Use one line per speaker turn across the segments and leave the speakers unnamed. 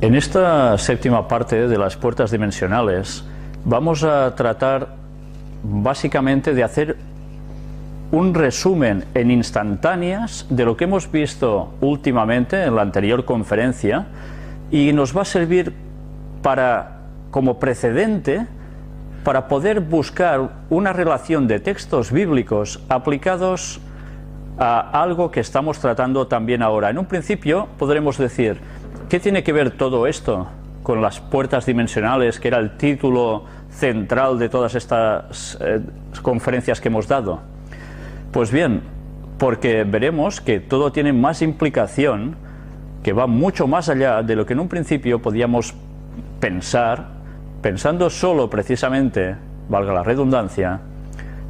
En esta séptima parte de las puertas dimensionales vamos a tratar básicamente de hacer un resumen en instantáneas de lo que hemos visto últimamente en la anterior conferencia, y nos va a servir como precedente para poder buscar una relación de textos bíblicos aplicados a algo que estamos tratando también ahora. En un principio podremos decir, ¿qué tiene que ver todo esto con las puertas dimensionales, que era el título central de todas estas conferencias que hemos dado? Pues bien, porque veremos que todo tiene más implicación, que va mucho más allá de lo que en un principio podíamos pensando solo precisamente, valga la redundancia,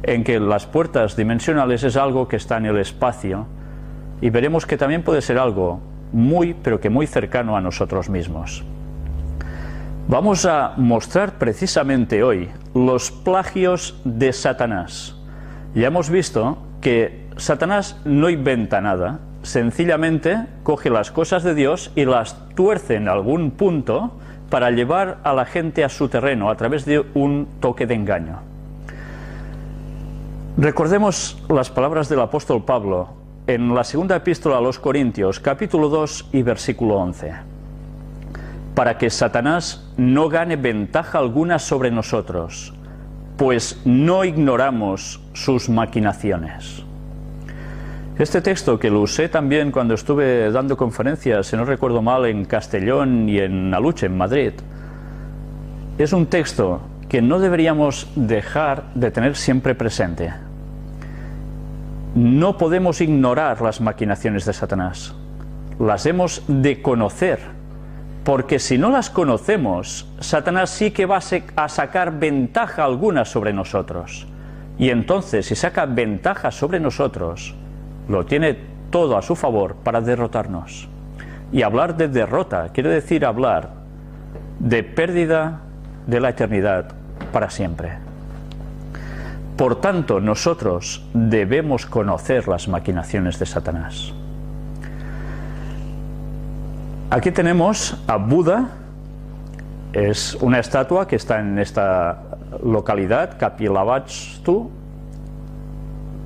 en que las puertas dimensionales es algo que está en el espacio, y veremos que también puede ser algo pero que muy cercano a nosotros mismos. Vamos a mostrar precisamente hoy los plagios de Satanás. Ya hemos visto que Satanás no inventa nada, sencillamente coge las cosas de Dios y las tuerce en algún punto para llevar a la gente a su terreno a través de un toque de engaño. Recordemos las palabras del apóstol Pablo en la segunda epístola a los Corintios, capítulo 2 y versículo 11. Para que Satanás no gane ventaja alguna sobre nosotros, pues no ignoramos sus maquinaciones. Este texto, que lo usé también cuando estuve dando conferencias, si no recuerdo mal, en Castellón y en Aluche, en Madrid, es un texto que no deberíamos dejar de tener siempre presente. No podemos ignorar las maquinaciones de Satanás. Las hemos de conocer, porque si no las conocemos, Satanás sí que va a sacar ventaja alguna sobre nosotros. Y entonces, si saca ventaja sobre nosotros, lo tiene todo a su favor para derrotarnos. Y hablar de derrota quiere decir hablar de pérdida de la eternidad para siempre. Por tanto, nosotros debemos conocer las maquinaciones de Satanás. Aquí tenemos a Buda. Es una estatua que está en esta localidad, Kapilavastu.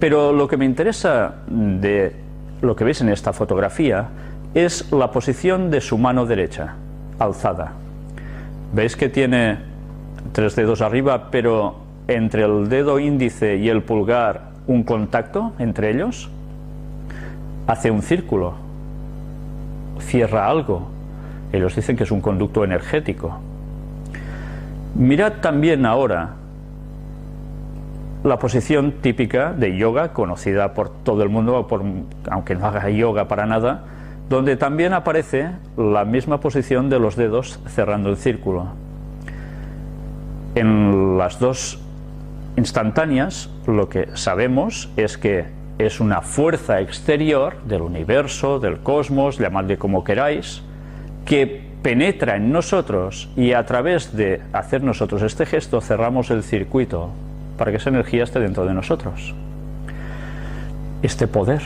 Pero lo que me interesa de lo que veis en esta fotografía es la posición de su mano derecha, alzada. ¿Veis que tiene 3 dedos arriba, pero entre el dedo índice y el pulgar un contacto entre ellos? Hace un círculo, cierra algo. Ellos dicen que es un conducto energético. Mirad también ahora la posición típica de yoga, conocida por todo el mundo, aunque no haga yoga para nada, donde también aparece la misma posición de los dedos cerrando el círculo. En las dos instantáneas, lo que sabemos es que es una fuerza exterior del universo, del cosmos, llamadle como queráis, que penetra en nosotros, y a través de hacer nosotros este gesto cerramos el circuito para que esa energía esté dentro de nosotros. Este poder.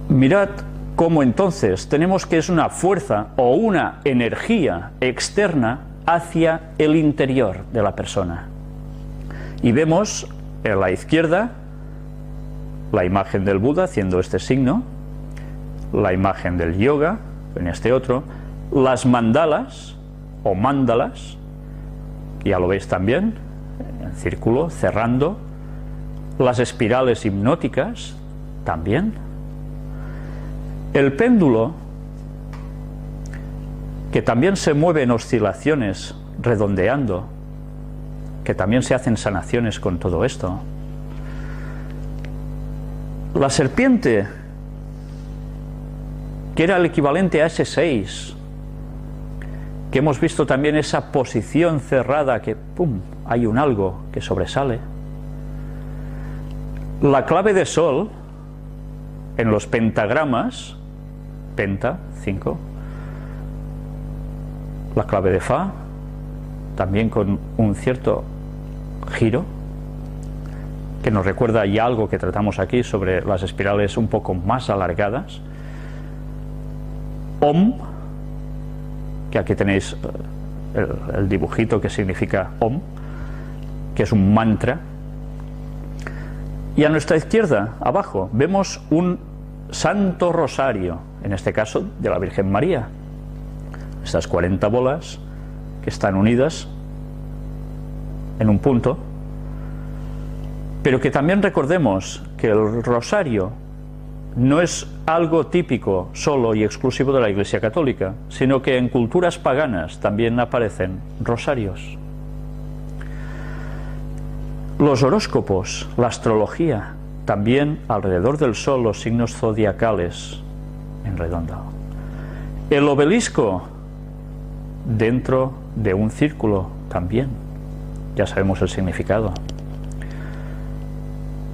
Mirad cómo entonces tenemos que es una fuerza o una energía externa hacia el interior de la persona. Y vemos en la izquierda la imagen del Buda haciendo este signo, la imagen del yoga en este otro, las mandalas o mándalas, ya lo veis también, en círculo, cerrando, las espirales hipnóticas también, el péndulo, que también se mueve en oscilaciones, redondeando, que también se hacen sanaciones con todo esto, la serpiente, que era el equivalente a ese 6, que hemos visto también esa posición cerrada que ¡pum!, hay un algo que sobresale. La clave de sol en los pentagramas, penta, 5, la clave de fa también con un cierto giro que nos recuerda ya algo que tratamos aquí sobre las espirales un poco más alargadas. Om, que aquí tenéis el dibujito que significa Om, que es un mantra. Y a nuestra izquierda, abajo, vemos un Santo Rosario, en este caso de la Virgen María. Estas 40 bolas que están unidas en un punto, pero que también recordemos que el rosario no es algo típico solo y exclusivo de la Iglesia Católica, sino que en culturas paganas también aparecen rosarios. Los horóscopos, la astrología, también alrededor del sol los signos zodiacales en redondo. El obelisco dentro de un círculo también, ya sabemos el significado.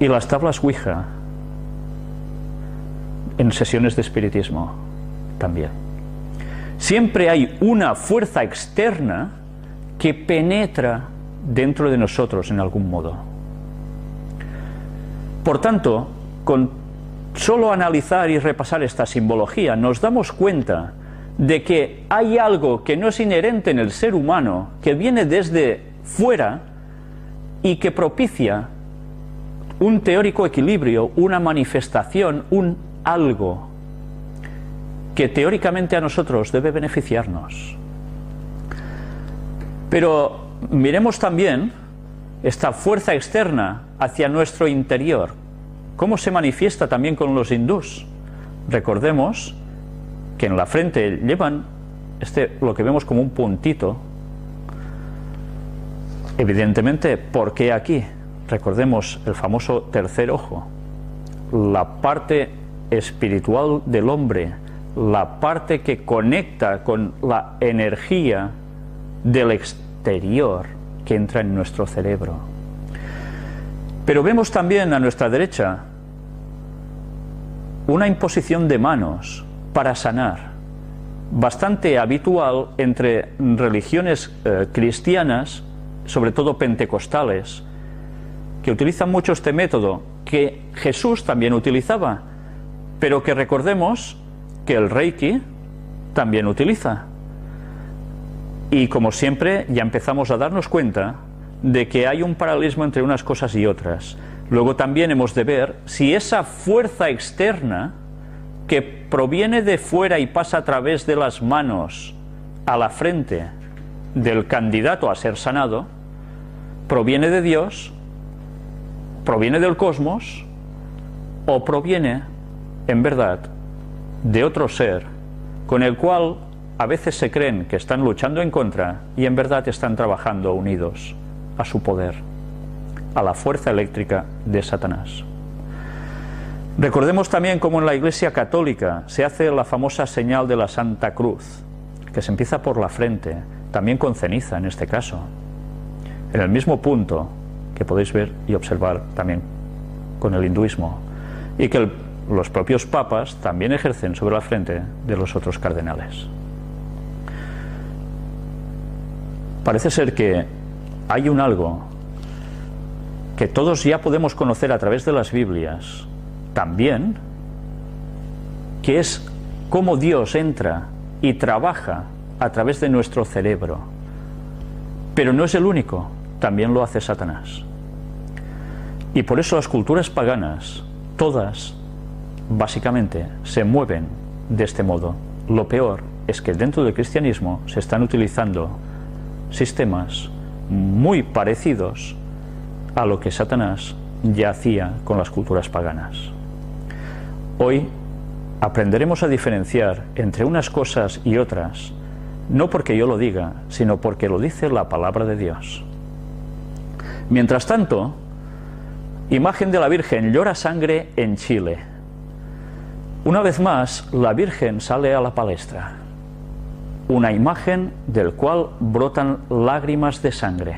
Y las tablas Ouija en sesiones de espiritismo también. Siempre hay una fuerza externa que penetra dentro de nosotros en algún modo. Por tanto, con solo analizar y repasar esta simbología, nos damos cuenta de que hay algo que no es inherente en el ser humano, que viene desde fuera y que propicia un teórico equilibrio, una manifestación, un algo que teóricamente a nosotros debe beneficiarnos. Pero miremos también esta fuerza externa hacia nuestro interior, cómo se manifiesta también con los hindús. Recordemos que en la frente llevan lo que vemos como un puntito. Evidentemente, ¿por qué aquí? Recordemos el famoso tercer ojo, la parte espiritual del hombre, la parte que conecta con la energía del exterior que entra en nuestro cerebro. Pero vemos también a nuestra derecha una imposición de manos para sanar, bastante habitual entre religiones cristianas, sobre todo pentecostales, que utilizan mucho este método, que Jesús también utilizaba, pero que recordemos que el Reiki también utiliza. Y como siempre, ya empezamos a darnos cuenta de que hay un paralelismo entre unas cosas y otras. Luego también hemos de ver si esa fuerza externa que proviene de fuera y pasa a través de las manos a la frente del candidato a ser sanado, proviene de Dios, proviene del cosmos o proviene, en verdad, de otro ser con el cual a veces se creen que están luchando en contra y en verdad están trabajando unidos a su poder, a la fuerza eléctrica de Satanás. Recordemos también cómo en la Iglesia Católica se hace la famosa señal de la Santa Cruz, que se empieza por la frente, también con ceniza en este caso, en el mismo punto que podéis ver y observar también con el hinduismo, y que los propios papas también ejercen sobre la frente de los otros cardenales. Parece ser que hay un algo que todos ya podemos conocer a través de las Biblias también, que es cómo Dios entra y trabaja a través de nuestro cerebro. Pero no es el único, también lo hace Satanás. Y por eso las culturas paganas, todas, básicamente, se mueven de este modo. Lo peor es que dentro del cristianismo se están utilizando sistemas muy parecidos a lo que Satanás ya hacía con las culturas paganas. Hoy aprenderemos a diferenciar entre unas cosas y otras, no porque yo lo diga, sino porque lo dice la palabra de Dios. Mientras tanto, imagen de la Virgen llora sangre en Chile. Una vez más, la Virgen sale a la palestra. Una imagen del cual brotan lágrimas de sangre.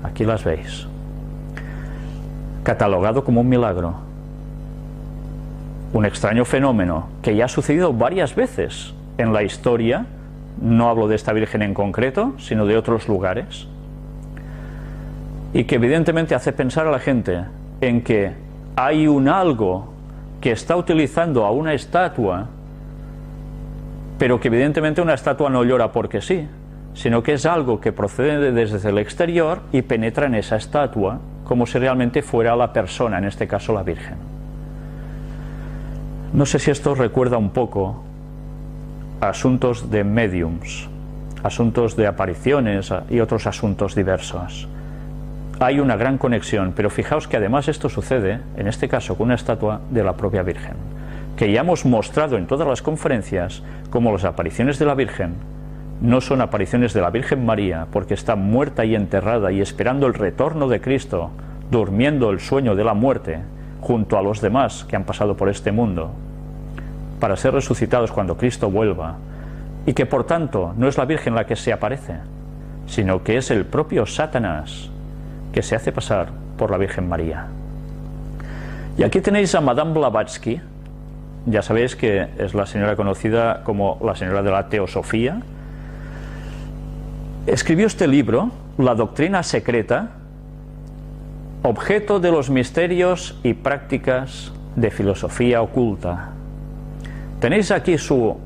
Aquí las veis. Catalogado como un milagro. Un extraño fenómeno que ya ha sucedido varias veces en la historia. No hablo de esta Virgen en concreto, sino de otros lugares. Y que evidentemente hace pensar a la gente en que hay un algo que está utilizando a una estatua pero que evidentemente una estatua no llora porque sí, sino que es algo que procede desde el exterior y penetra en esa estatua como si realmente fuera la persona, en este caso la Virgen. No sé si esto os recuerda un poco a asuntos de mediums, asuntos de apariciones y otros asuntos diversos. Hay una gran conexión, pero fijaos que además esto sucede, en este caso, con una estatua de la propia Virgen, que ya hemos mostrado en todas las conferencias como las apariciones de la Virgen no son apariciones de la Virgen María, porque está muerta y enterrada y esperando el retorno de Cristo, durmiendo el sueño de la muerte, junto a los demás que han pasado por este mundo, para ser resucitados cuando Cristo vuelva, y que por tanto no es la Virgen la que se aparece, sino que es el propio Satanás que se hace pasar por la Virgen María. Y aquí tenéis a Madame Blavatsky, ya sabéis que es la señora conocida como la señora de la Teosofía. Escribió este libro, La doctrina secreta, objeto de los misterios y prácticas de filosofía oculta. Tenéis aquí su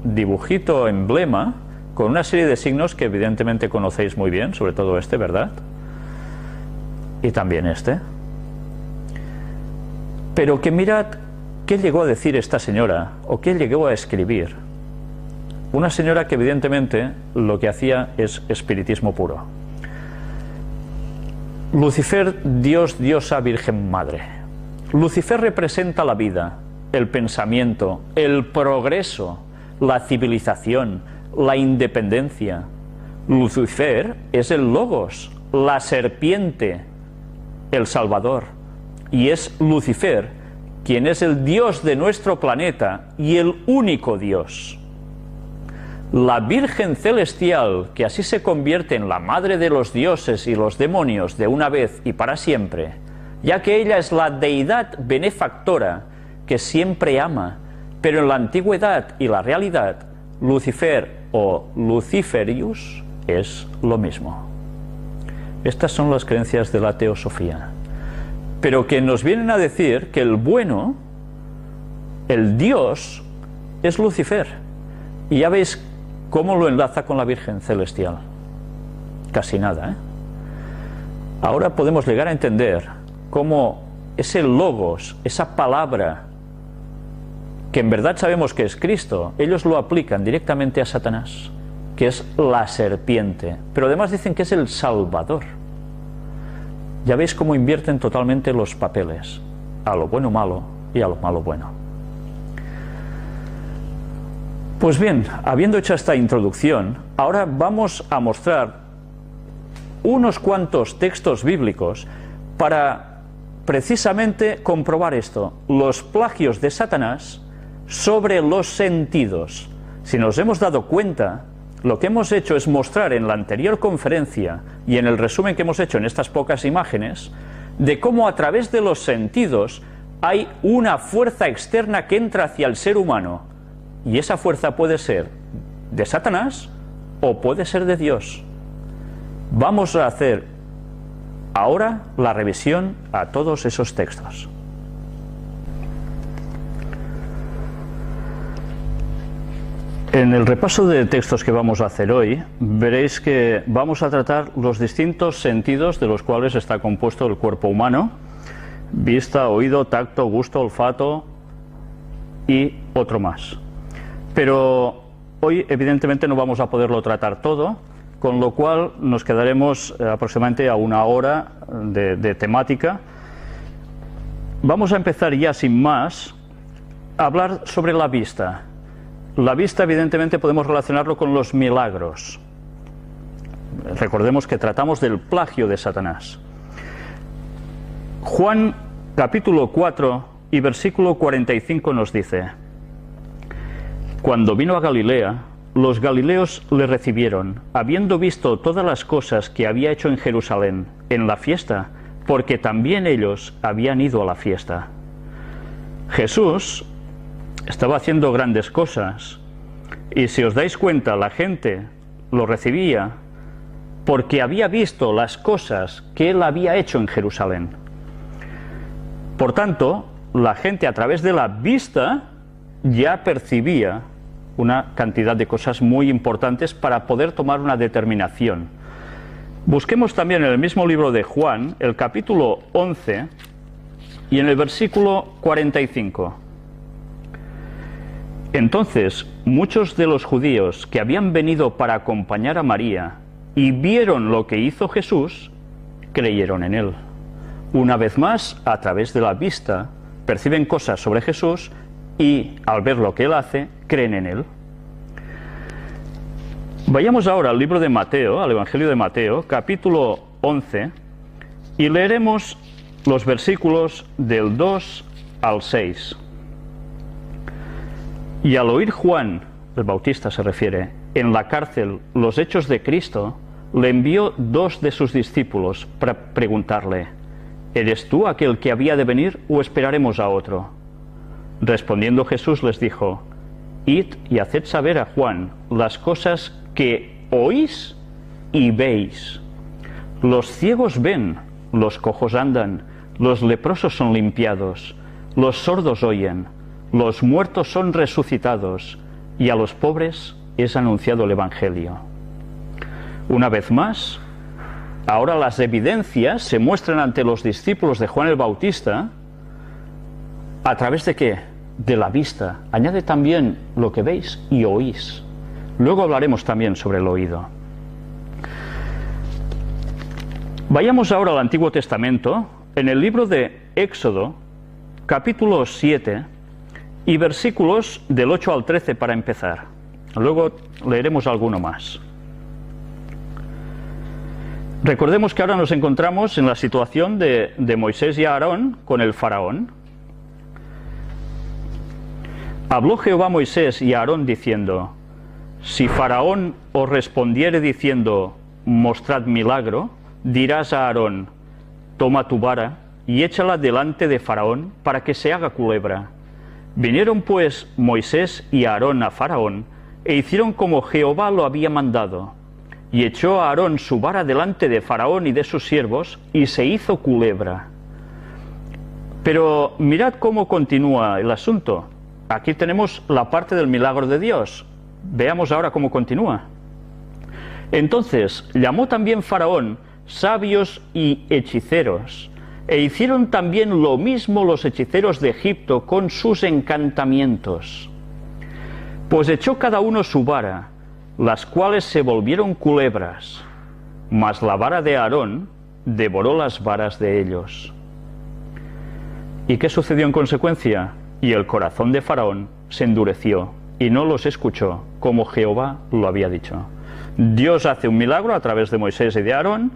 dibujito emblema con una serie de signos que evidentemente conocéis muy bien, sobre todo este, ¿verdad? Y también este. Pero que mirad qué llegó a decir esta señora, o qué llegó a escribir. Una señora que evidentemente lo que hacía es espiritismo puro. Lucifer, Dios, diosa, Virgen Madre. Lucifer representa la vida, el pensamiento, el progreso, la civilización, la independencia. Lucifer es el Logos, la serpiente, el Salvador. Y es Lucifer quien es el Dios de nuestro planeta y el único Dios. La Virgen Celestial, que así se convierte en la madre de los dioses y los demonios de una vez y para siempre, ya que ella es la deidad benefactora que siempre ama, pero en la antigüedad y la realidad, Lucifer o Luciferius es lo mismo. Estas son las creencias de la teosofía, pero que nos vienen a decir que el bueno, el Dios, es Lucifer. Y ya veis cómo lo enlaza con la Virgen Celestial. Casi nada, ¿eh? Ahora podemos llegar a entender cómo ese logos, esa palabra, que en verdad sabemos que es Cristo, ellos lo aplican directamente a Satanás, que es la serpiente, pero además dicen que es el Salvador. Ya veis cómo invierten totalmente los papeles, a lo bueno malo y a lo malo bueno. Pues bien, habiendo hecho esta introducción, ahora vamos a mostrar unos cuantos textos bíblicos para precisamente comprobar esto, los plagios de Satanás sobre los sentidos. Si nos hemos dado cuenta, lo que hemos hecho es mostrar en la anterior conferencia y en el resumen que hemos hecho en estas pocas imágenes, de cómo a través de los sentidos hay una fuerza externa que entra hacia el ser humano, y esa fuerza puede ser de Satanás o puede ser de Dios. Vamos a hacer ahora la revisión a todos esos textos. En el repaso de textos que vamos a hacer hoy, veréis que vamos a tratar los distintos sentidos de los cuales está compuesto el cuerpo humano: vista, oído, tacto, gusto, olfato y otro más. Pero hoy evidentemente no vamos a poderlo tratar todo, con lo cual nos quedaremos aproximadamente a una hora de temática. Vamos a empezar ya sin más a hablar sobre la vista. La vista evidentemente podemos relacionarlo con los milagros. Recordemos que tratamos del plagio de Satanás. Juan capítulo 4 y versículo 45 nos dice: Cuando vino a Galilea, los galileos le recibieron, habiendo visto todas las cosas que había hecho en Jerusalén, en la fiesta, porque también ellos habían ido a la fiesta. Jesús estaba haciendo grandes cosas, y si os dais cuenta, la gente lo recibía porque había visto las cosas que él había hecho en Jerusalén. Por tanto, la gente a través de la vista ya percibía una cantidad de cosas muy importantes para poder tomar una determinación. Busquemos también en el mismo libro de Juan, el capítulo 11 y en el versículo 45. Entonces, muchos de los judíos que habían venido para acompañar a María y vieron lo que hizo Jesús, creyeron en él. Una vez más, a través de la vista, perciben cosas sobre Jesús y, al ver lo que él hace, creen en él. Vayamos ahora al libro de Mateo, al Evangelio de Mateo, capítulo 11, y leeremos los versículos del 2 al 6. Y al oír Juan, el Bautista se refiere, en la cárcel los hechos de Cristo, le envió 2 de sus discípulos para preguntarle: ¿eres tú aquel que había de venir o esperaremos a otro? Respondiendo Jesús les dijo: id y haced saber a Juan las cosas que oís y veis. Los ciegos ven, los cojos andan, los leprosos son limpiados, los sordos oyen, los muertos son resucitados, y a los pobres es anunciado el Evangelio. Una vez más, ahora las evidencias se muestran ante los discípulos de Juan el Bautista. ¿A través de qué? De la vista. Añade también lo que veis y oís. Luego hablaremos también sobre el oído. Vayamos ahora al Antiguo Testamento, en el libro de Éxodo, capítulo 7, y versículos del 8 al 13 para empezar. Luego leeremos alguno más. Recordemos que ahora nos encontramos en la situación de Moisés y Aarón con el faraón. Habló Jehová a Moisés y a Aarón diciendo: si faraón os respondiere diciendo: mostrad milagro, dirás a Aarón: toma tu vara y échala delante de faraón para que se haga culebra. Vinieron pues Moisés y Aarón a faraón e hicieron como Jehová lo había mandado. Y echó a Aarón su vara delante de faraón y de sus siervos, y se hizo culebra. Pero mirad cómo continúa el asunto. Aquí tenemos la parte del milagro de Dios. Veamos ahora cómo continúa. Entonces llamó también faraón sabios y hechiceros, e hicieron también lo mismo los hechiceros de Egipto con sus encantamientos. Pues echó cada uno su vara, las cuales se volvieron culebras, mas la vara de Aarón devoró las varas de ellos. ¿Y qué sucedió en consecuencia? Y el corazón de faraón se endureció y no los escuchó, como Jehová lo había dicho. Dios hace un milagro a través de Moisés y de Aarón,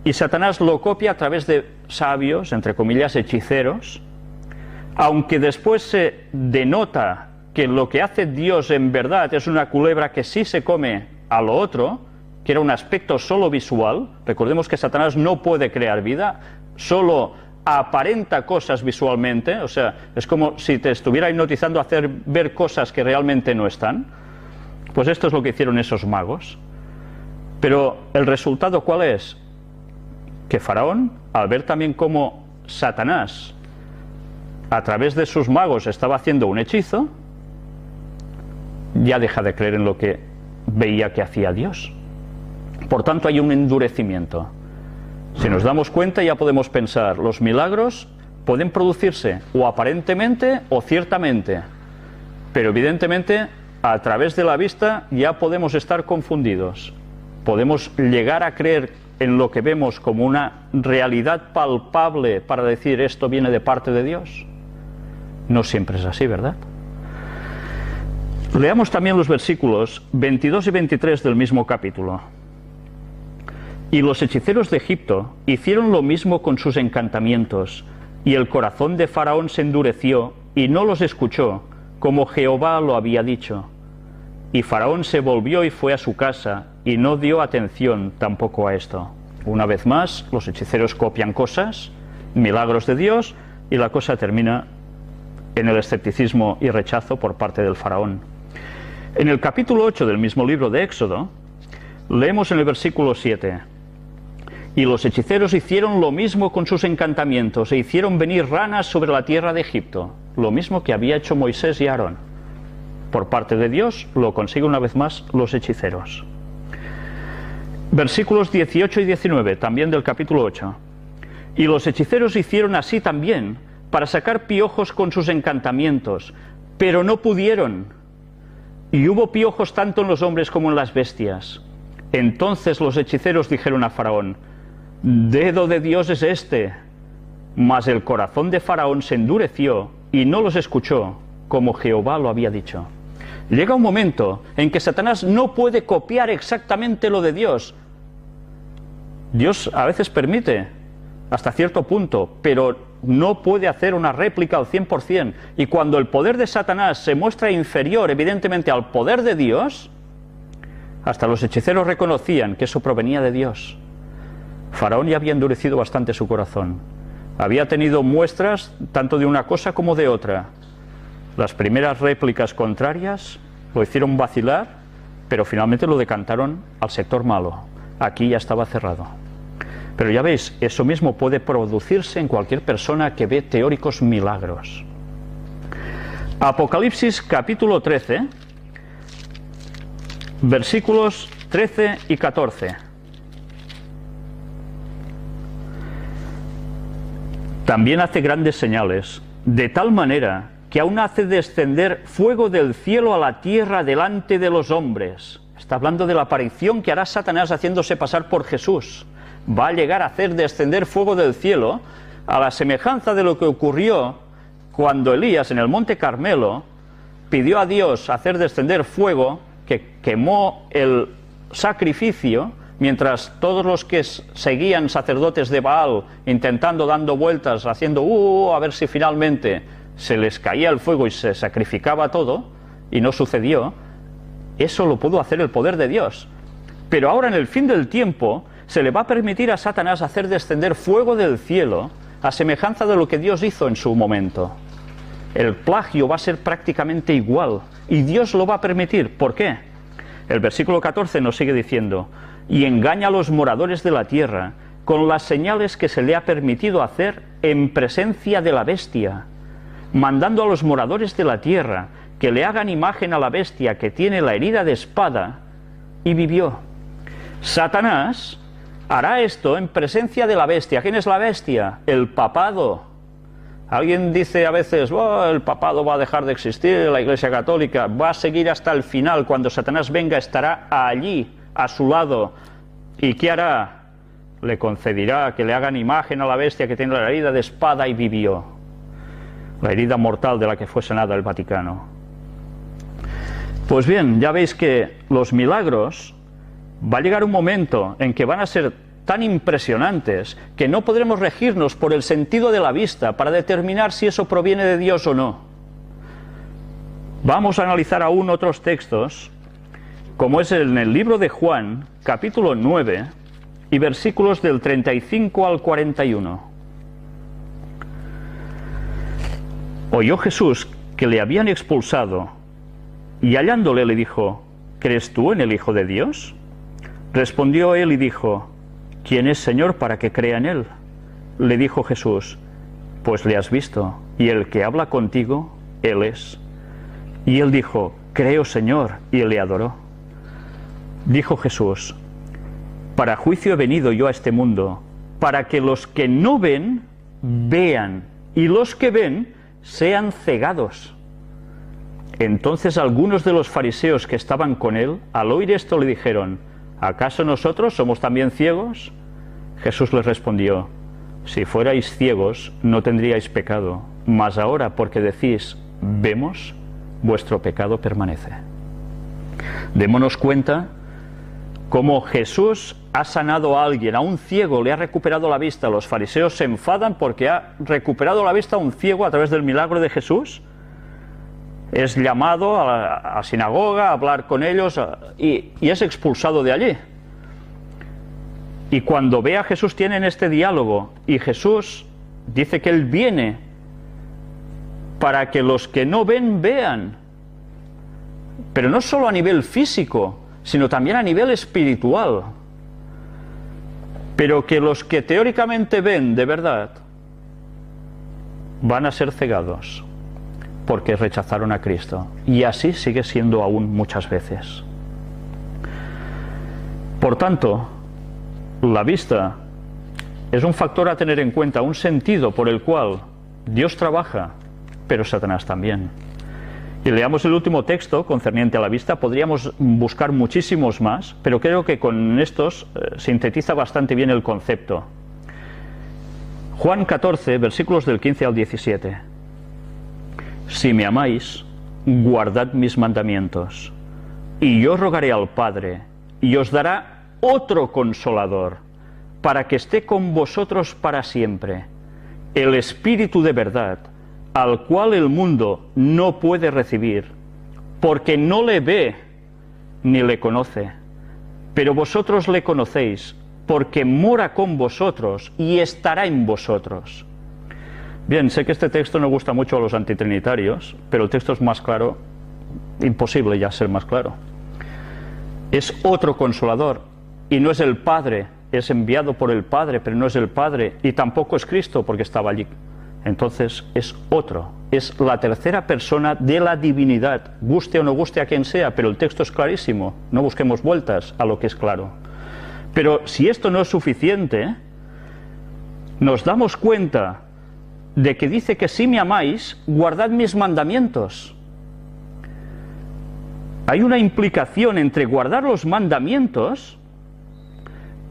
y Satanás lo copia a través de sabios, entre comillas, hechiceros, aunque después se denota que lo que hace Dios en verdad es una culebra que sí se come a lo otro, que era un aspecto solo visual. Recordemos que Satanás no puede crear vida, solo aparenta cosas visualmente, o sea, es como si te estuviera hipnotizando a hacer ver cosas que realmente no están. Pues esto es lo que hicieron esos magos. Pero el resultado, ¿cuál es? Que faraón, al ver también cómo Satanás a través de sus magos estaba haciendo un hechizo, ya deja de creer en lo que veía que hacía Dios. Por tanto, hay un endurecimiento. Si nos damos cuenta, ya podemos pensar, los milagros pueden producirse o aparentemente o ciertamente, pero evidentemente a través de la vista ya podemos estar confundidos. Podemos llegar a creer en lo que vemos como una realidad palpable para decir esto viene de parte de Dios. No siempre es así, ¿verdad? Leamos también los versículos 22 y 23 del mismo capítulo. Y los hechiceros de Egipto hicieron lo mismo con sus encantamientos, y el corazón de faraón se endureció y no los escuchó, como Jehová lo había dicho. Y faraón se volvió y fue a su casa, y no dio atención tampoco a esto. Una vez más, los hechiceros copian cosas, milagros de Dios, y la cosa termina en el escepticismo y rechazo por parte del faraón. En el capítulo 8 del mismo libro de Éxodo, leemos en el versículo 7: y los hechiceros hicieron lo mismo con sus encantamientos, e hicieron venir ranas sobre la tierra de Egipto, lo mismo que había hecho Moisés y Aarón. por parte de Dios, lo consiguen una vez más los hechiceros. Versículos 18 y 19, también del capítulo 8. Y los hechiceros hicieron así también, para sacar piojos con sus encantamientos, pero no pudieron. Y hubo piojos tanto en los hombres como en las bestias. Entonces los hechiceros dijeron a Faraón: dedo de Dios es este. Mas el corazón de Faraón se endureció y no los escuchó, como Jehová lo había dicho. Llega un momento en que Satanás no puede copiar exactamente lo de Dios. Dios a veces permite, hasta cierto punto, pero no puede hacer una réplica al 100%. Y cuando el poder de Satanás se muestra inferior, evidentemente, al poder de Dios, hasta los hechiceros reconocían que eso provenía de Dios. Faraón ya había endurecido bastante su corazón. Había tenido muestras tanto de una cosa como de otra. Las primeras réplicas contrarias lo hicieron vacilar, pero finalmente lo decantaron al sector malo. Aquí ya estaba cerrado. Pero ya veis, eso mismo puede producirse en cualquier persona que ve teóricos milagros. Apocalipsis capítulo 13, versículos 13 y 14. También hace grandes señales, de tal manera que aún hace descender fuego del cielo a la tierra delante de los hombres. Está hablando de la aparición que hará Satanás haciéndose pasar por Jesús. Va a llegar a hacer descender fuego del cielo, a la semejanza de lo que ocurrió cuando Elías en el monte Carmelo pidió a Dios hacer descender fuego que quemó el sacrificio, mientras todos los que seguían sacerdotes de Baal intentando, dando vueltas, haciendo a ver si finalmente se les caía el fuego y se sacrificaba todo, y no sucedió. Eso lo pudo hacer el poder de Dios. Pero ahora, en el fin del tiempo, se le va a permitir a Satanás hacer descender fuego del cielo a semejanza de lo que Dios hizo en su momento. El plagio va a ser prácticamente igual, y Dios lo va a permitir. ¿Por qué? El versículo 14 nos sigue diciendo: y engaña a los moradores de la tierra con las señales que se le ha permitido hacer en presencia de la bestia, mandando a los moradores de la tierra que le hagan imagen a la bestia que tiene la herida de espada, y vivió. Satanás hará esto en presencia de la bestia. ¿Quién es la bestia? El papado. Alguien dice a veces: el papado va a dejar de existir, la Iglesia Católica va a seguir hasta el final. Cuando Satanás venga, estará allí, a su lado. ¿Y qué hará? Le concederá que le hagan imagen a la bestia que tiene la herida de espada y vivió. La herida mortal de la que fue sanada el Vaticano. Pues bien, ya veis que los milagros, va a llegar un momento en que van a ser tan impresionantes que no podremos regirnos por el sentido de la vista para determinar si eso proviene de Dios o no. Vamos a analizar aún otros textos, como es en el libro de Juan, capítulo 9, y versículos del 35 al 41. Oyó Jesús que le habían expulsado, y hallándole le dijo: ¿crees tú en el Hijo de Dios? Respondió él y dijo: ¿quién es, Señor, para que crea en él? Le dijo Jesús: pues le has visto, y el que habla contigo, él es. Y él dijo: creo, Señor, y le adoró. Dijo Jesús: para juicio he venido yo a este mundo, para que los que no ven, vean, y los que ven, sean cegados. Entonces algunos de los fariseos que estaban con él, al oír esto, le dijeron: ¿acaso nosotros somos también ciegos? Jesús les respondió: si fuerais ciegos, no tendríais pecado, mas ahora, porque decís, vemos, vuestro pecado permanece. Démonos cuenta cómo Jesús ha sanado a alguien, a un ciego le ha recuperado la vista. Los fariseos se enfadan porque ha recuperado la vista a un ciego a través del milagro de Jesús. Es llamado a la sinagoga a hablar con ellos y es expulsado de allí. Y cuando ve a Jesús tienen este diálogo, y Jesús dice que Él viene para que los que no ven, vean. Pero no solo a nivel físico, sino también a nivel espiritual. Pero que los que teóricamente ven de verdad van a ser cegados. porque rechazaron a Cristo. Y así sigue siendo aún muchas veces. Por tanto, la vista es un factor a tener en cuenta, un sentido por el cual Dios trabaja, pero Satanás también. Y leamos el último texto concerniente a la vista. Podríamos buscar muchísimos más, pero creo que con estos sintetiza bastante bien el concepto. Juan 14, versículos del 15 al 17. Si me amáis, guardad mis mandamientos, y yo rogaré al Padre, y os dará otro Consolador, para que esté con vosotros para siempre, el Espíritu de verdad, al cual el mundo no puede recibir, porque no le ve ni le conoce. Pero vosotros le conocéis, porque mora con vosotros y estará en vosotros. Bien, sé que este texto no gusta mucho a los antitrinitarios, pero el texto es más claro, imposible ya ser más claro. Es otro Consolador, y no es el Padre, es enviado por el Padre, pero no es el Padre, y tampoco es Cristo, porque estaba allí. Entonces es otro, es la tercera persona de la divinidad, guste o no guste a quien sea, pero el texto es clarísimo, no busquemos vueltas a lo que es claro. Pero si esto no es suficiente, nos damos cuenta de que dice que si me amáis, guardad mis mandamientos. Hay una implicación entre guardar los mandamientos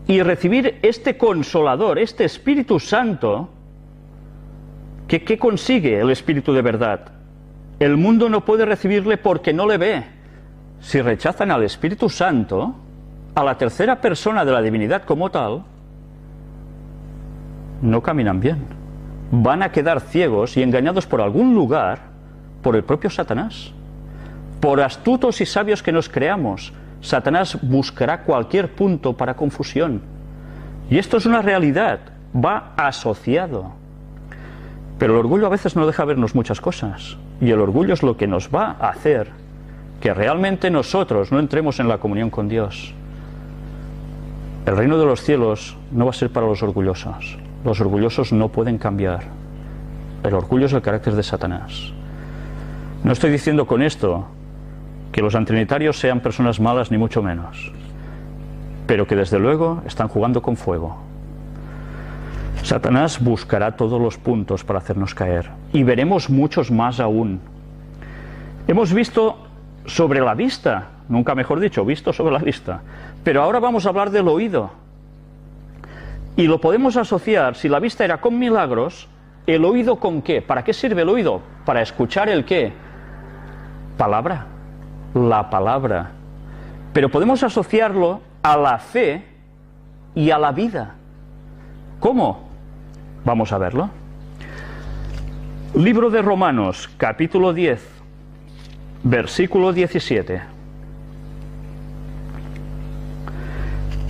y recibir este Consolador, este Espíritu Santo. ¿Qué consigue el Espíritu de verdad? El mundo no puede recibirle porque no le ve. Si rechazan al Espíritu Santo, a la tercera persona de la divinidad como tal, no caminan bien. Van a quedar ciegos y engañados por algún lugar, por el propio Satanás. Por astutos y sabios que nos creamos, Satanás buscará cualquier punto para confusión. Y esto es una realidad, va asociado. Pero el orgullo a veces no deja vernos muchas cosas, y el orgullo es lo que nos va a hacer que realmente nosotros no entremos en la comunión con Dios. El reino de los cielos no va a ser para los orgullosos. Los orgullosos no pueden cambiar. El orgullo es el carácter de Satanás. No estoy diciendo con esto que los antrinitarios sean personas malas, ni mucho menos, pero que desde luego están jugando con fuego. Satanás buscará todos los puntos para hacernos caer, y veremos muchos más aún. Hemos visto sobre la vista, nunca mejor dicho, visto sobre la vista, pero ahora vamos a hablar del oído. Y lo podemos asociar, si la vista era con milagros, ¿el oído con qué? ¿Para qué sirve el oído? Para escuchar el qué. Palabra, la palabra. Pero podemos asociarlo a la fe y a la vida. ¿Cómo? Vamos a verlo. Libro de Romanos, capítulo 10, versículo 17.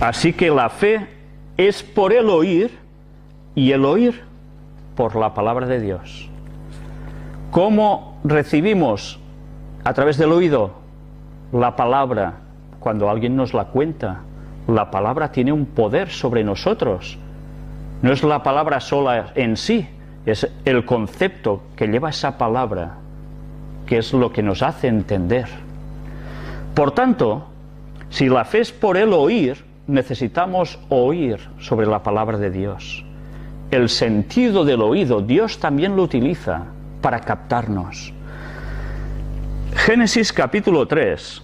Así que la fe es por el oír, y el oír por la palabra de Dios. ¿Cómo recibimos a través del oído la palabra? Cuando alguien nos la cuenta. La palabra tiene un poder sobre nosotros. No es la palabra sola en sí, es el concepto que lleva esa palabra, que es lo que nos hace entender. Por tanto, si la fe es por el oír, necesitamos oír sobre la palabra de Dios. El sentido del oído, Dios también lo utiliza para captarnos. Génesis capítulo 3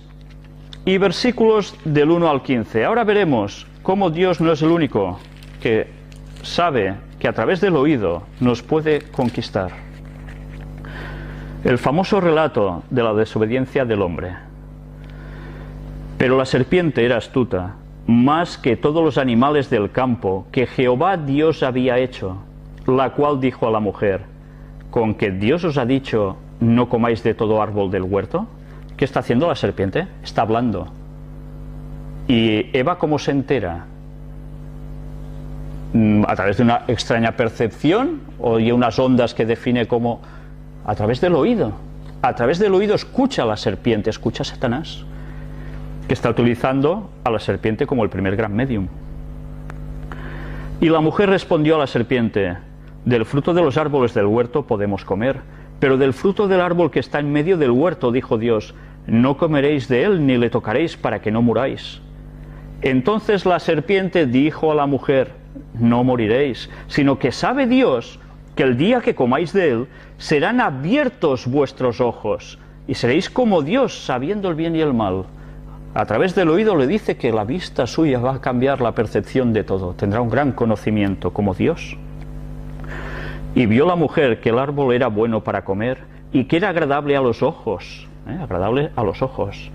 y versículos del 1 al 15. Ahora veremos cómo Dios no es el único que sabe que a través del oído nos puede conquistar. El famoso relato de la desobediencia del hombre. Pero la serpiente era astuta, más que todos los animales del campo que Jehová Dios había hecho, la cual dijo a la mujer: ¿con que Dios os ha dicho no comáis de todo árbol del huerto? ¿Qué está haciendo la serpiente? Está hablando. ¿Y Eva cómo se entera? ¿A través de una extraña percepción? ¿O de unas ondas que define como? A través del oído. A través del oído escucha a la serpiente, escucha a Satanás, que está utilizando a la serpiente como el primer gran medium. Y la mujer respondió a la serpiente: del fruto de los árboles del huerto podemos comer, Pero del fruto del árbol que está en medio del huerto, dijo Dios, no comeréis de él ni le tocaréis para que no muráis. Entonces la serpiente dijo a la mujer, no moriréis, sino que sabe Dios que el día que comáis de él, serán abiertos vuestros ojos, y seréis como Dios, sabiendo el bien y el mal. A través del oído le dice que la vista suya va a cambiar la percepción de todo, tendrá un gran conocimiento como Dios. Y vio la mujer que el árbol era bueno para comer, y que era agradable a los ojos, agradable a los ojos,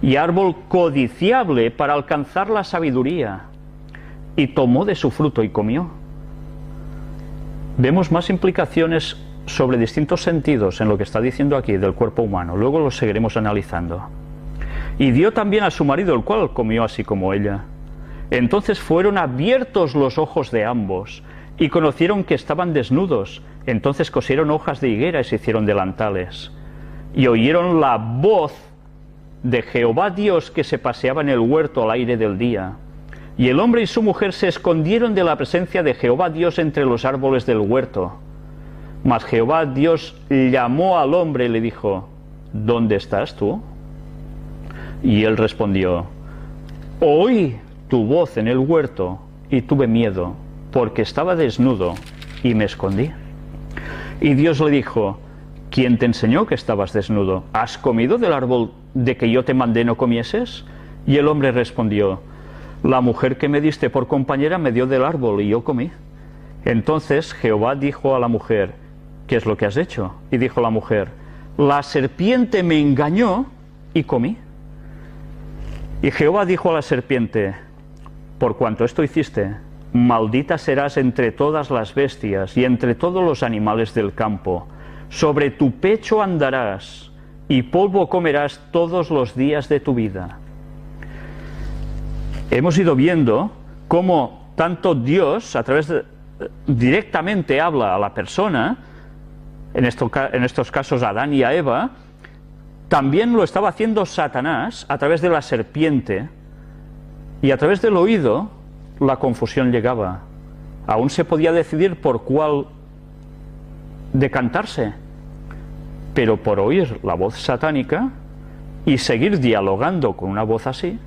y árbol codiciable para alcanzar la sabiduría, y tomó de su fruto y comió. Vemos más implicaciones sobre distintos sentidos en lo que está diciendo aquí del cuerpo humano, luego lo seguiremos analizando. Y dio también a su marido, el cual comió así como ella. Entonces fueron abiertos los ojos de ambos, y conocieron que estaban desnudos. Entonces cosieron hojas de higuera y se hicieron delantales. Y oyeron la voz de Jehová Dios que se paseaba en el huerto al aire del día. Y el hombre y su mujer se escondieron de la presencia de Jehová Dios entre los árboles del huerto. Mas Jehová Dios llamó al hombre y le dijo, ¿dónde estás tú? Y él respondió, oí tu voz en el huerto y tuve miedo, porque estaba desnudo y me escondí. Y Dios le dijo, ¿quién te enseñó que estabas desnudo? ¿Has comido del árbol de que yo te mandé no comieses? Y el hombre respondió, la mujer que me diste por compañera me dio del árbol y yo comí. Entonces Jehová dijo a la mujer, ¿qué es lo que has hecho? Y dijo la mujer, la serpiente me engañó y comí. Y Jehová dijo a la serpiente, por cuanto esto hiciste, maldita serás entre todas las bestias y entre todos los animales del campo. Sobre tu pecho andarás y polvo comerás todos los días de tu vida. Hemos ido viendo cómo tanto Dios, directamente habla a la persona, en estos casos a Adán y a Eva, también lo estaba haciendo Satanás a través de la serpiente, y a través del oído la confusión llegaba. Aún se podía decidir por cuál decantarse, pero por oír la voz satánica y seguir dialogando con una voz así,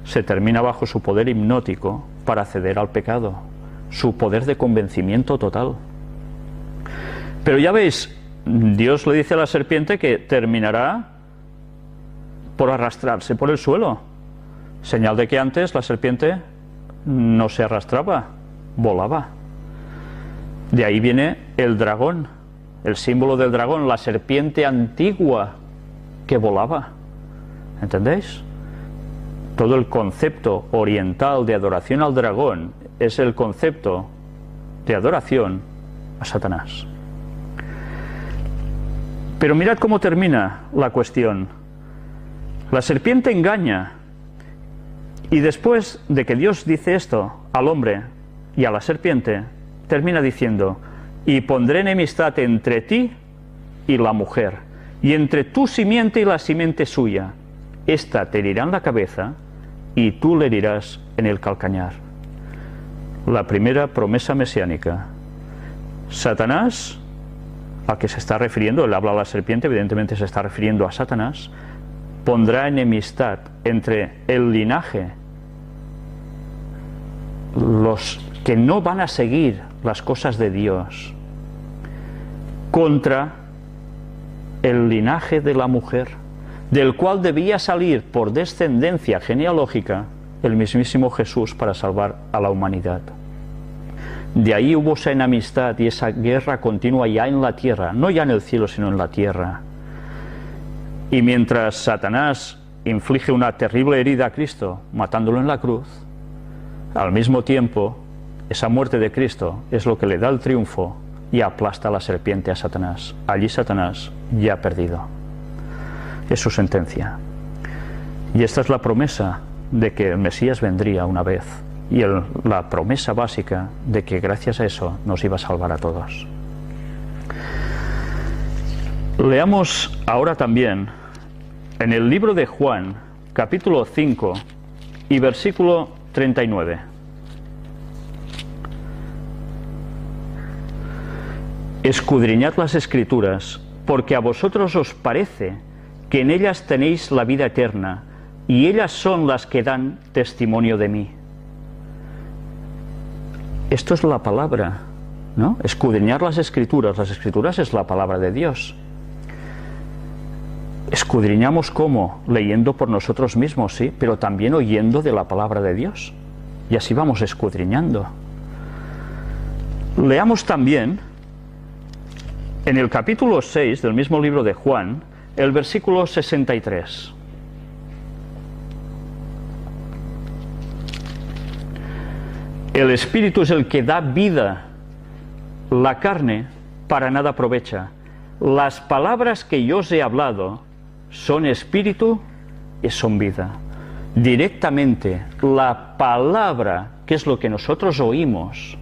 se termina bajo su poder hipnótico para acceder al pecado, su poder de convencimiento total. Pero ya veis, Dios le dice a la serpiente que terminará por arrastrarse por el suelo, señal de que antes la serpiente no se arrastraba, volaba. De ahí viene el dragón, el símbolo del dragón, la serpiente antigua que volaba. ¿Entendéis? Todo el concepto oriental de adoración al dragón es el concepto de adoración a Satanás. Pero mirad cómo termina la cuestión. La serpiente engaña, y después de que Dios dice esto al hombre y a la serpiente, termina diciendo, y pondré enemistad entre ti y la mujer, y entre tu simiente y la simiente suya. Esta te herirá en la cabeza, y tú le herirás en el calcañar. La primera promesa mesiánica. Satanás, al que se está refiriendo, él habla a la serpiente, evidentemente se está refiriendo a Satanás, pondrá enemistad entre el linaje, los que no van a seguir las cosas de Dios, contra el linaje de la mujer, del cual debía salir por descendencia genealógica el mismísimo Jesús para salvar a la humanidad. De ahí hubo esa enemistad y esa guerra continua ya en la tierra, no ya en el cielo sino en la tierra. Y mientras Satanás inflige una terrible herida a Cristo, matándolo en la cruz, al mismo tiempo, esa muerte de Cristo es lo que le da el triunfo y aplasta a la serpiente a Satanás. Allí Satanás ya ha perdido. Es su sentencia. Y esta es la promesa de que el Mesías vendría una vez. Y la promesa básica de que gracias a eso nos iba a salvar a todos. Leamos ahora también en el libro de Juan, capítulo 5 y versículo 39. Escudriñad las Escrituras, porque a vosotros os parece que en ellas tenéis la vida eterna, y ellas son las que dan testimonio de mí. Esto es la palabra, ¿no? Escudriñar las Escrituras es la palabra de Dios. Escudriñamos ¿cómo? Leyendo por nosotros mismos, sí, pero también oyendo de la palabra de Dios. Y así vamos escudriñando. Leamos también en el capítulo 6 del mismo libro de Juan, el versículo 63. El Espíritu es el que da vida, la carne para nada aprovecha. Las palabras que yo os he hablado son espíritu y son vida. Directamente, la palabra, que es lo que nosotros oímos,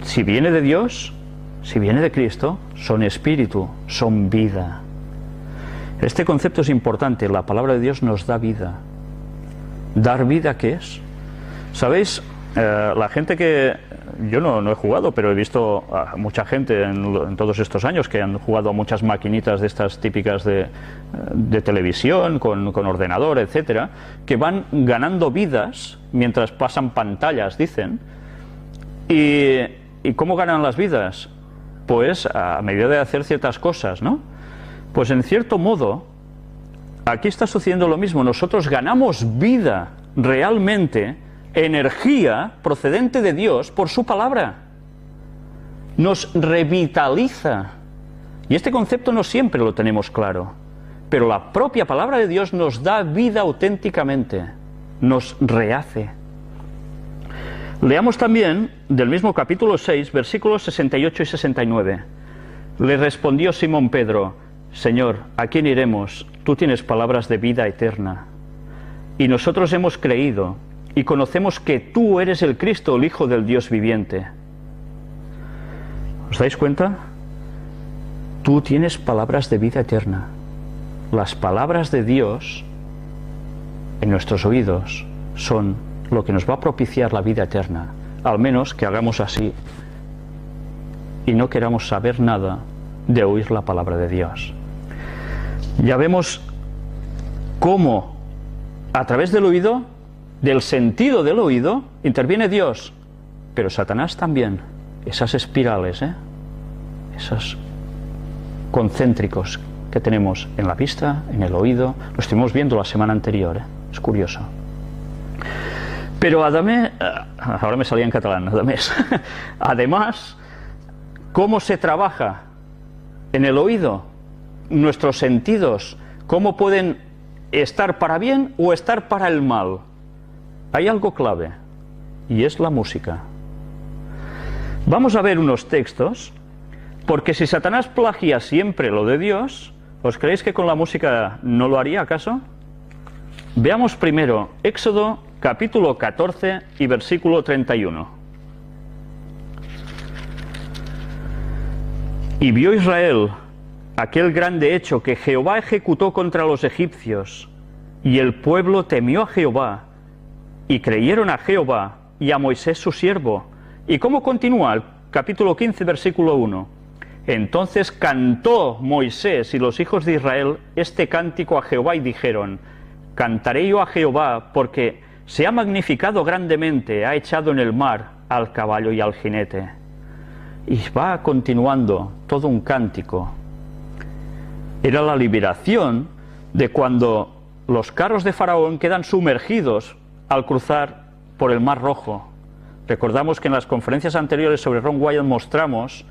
si viene de Dios, si viene de Cristo, son espíritu, son vida. Este concepto es importante. La palabra de Dios nos da vida. ¿Dar vida qué es? ¿Sabéis? La gente que... Yo no he jugado, pero he visto a mucha gente en todos estos años que han jugado a muchas maquinitas de estas típicas de televisión, con ordenador, etcétera, que van ganando vidas mientras pasan pantallas, dicen. ¿Y cómo ganan las vidas? Pues a medida de hacer ciertas cosas, ¿no? Pues en cierto modo, aquí está sucediendo lo mismo. Nosotros ganamos vida realmente, energía procedente de Dios por su palabra. Nos revitaliza. Y este concepto no siempre lo tenemos claro, pero la propia palabra de Dios nos da vida auténticamente, nos rehace. Leamos también del mismo capítulo 6, versículos 68 y 69. Le respondió Simón Pedro: Señor, ¿a quién iremos? Tú tienes palabras de vida eterna. Y nosotros hemos creído y conocemos que tú eres el Cristo, el Hijo del Dios viviente. ¿Os dais cuenta? Tú tienes palabras de vida eterna. Las palabras de Dios en nuestros oídos son lo que nos va a propiciar la vida eterna. Al menos que hagamos así y no queramos saber nada de oír la palabra de Dios. Ya vemos cómo a través del oído, del sentido del oído, interviene Dios, pero Satanás también. Esas espirales, esos concéntricos que tenemos en la vista, en el oído, lo estuvimos viendo la semana anterior, es curioso. Pero ahora me salía en catalán, además, ¿cómo se trabaja en el oído? Nuestros sentidos, ¿cómo pueden estar para bien o estar para el mal? Hay algo clave, y es la música. Vamos a ver unos textos, porque si Satanás plagia siempre lo de Dios, ¿os creéis que con la música no lo haría acaso? Veamos primero Éxodo capítulo 14 y versículo 31. Y vio Israel aquel grande hecho que Jehová ejecutó contra los egipcios, y el pueblo temió a Jehová, y creyeron a Jehová y a Moisés su siervo. ¿Y cómo continúa el capítulo 15, versículo 1? Entonces cantó Moisés y los hijos de Israel este cántico a Jehová y dijeron: Cantaré yo a Jehová porque se ha magnificado grandemente, ha echado en el mar al caballo y al jinete. Y va continuando todo un cántico. Era la liberación de cuando los carros de Faraón quedan sumergidos al cruzar por el Mar Rojo. Recordamos que en las conferencias anteriores sobre Ron Wyatt mostramos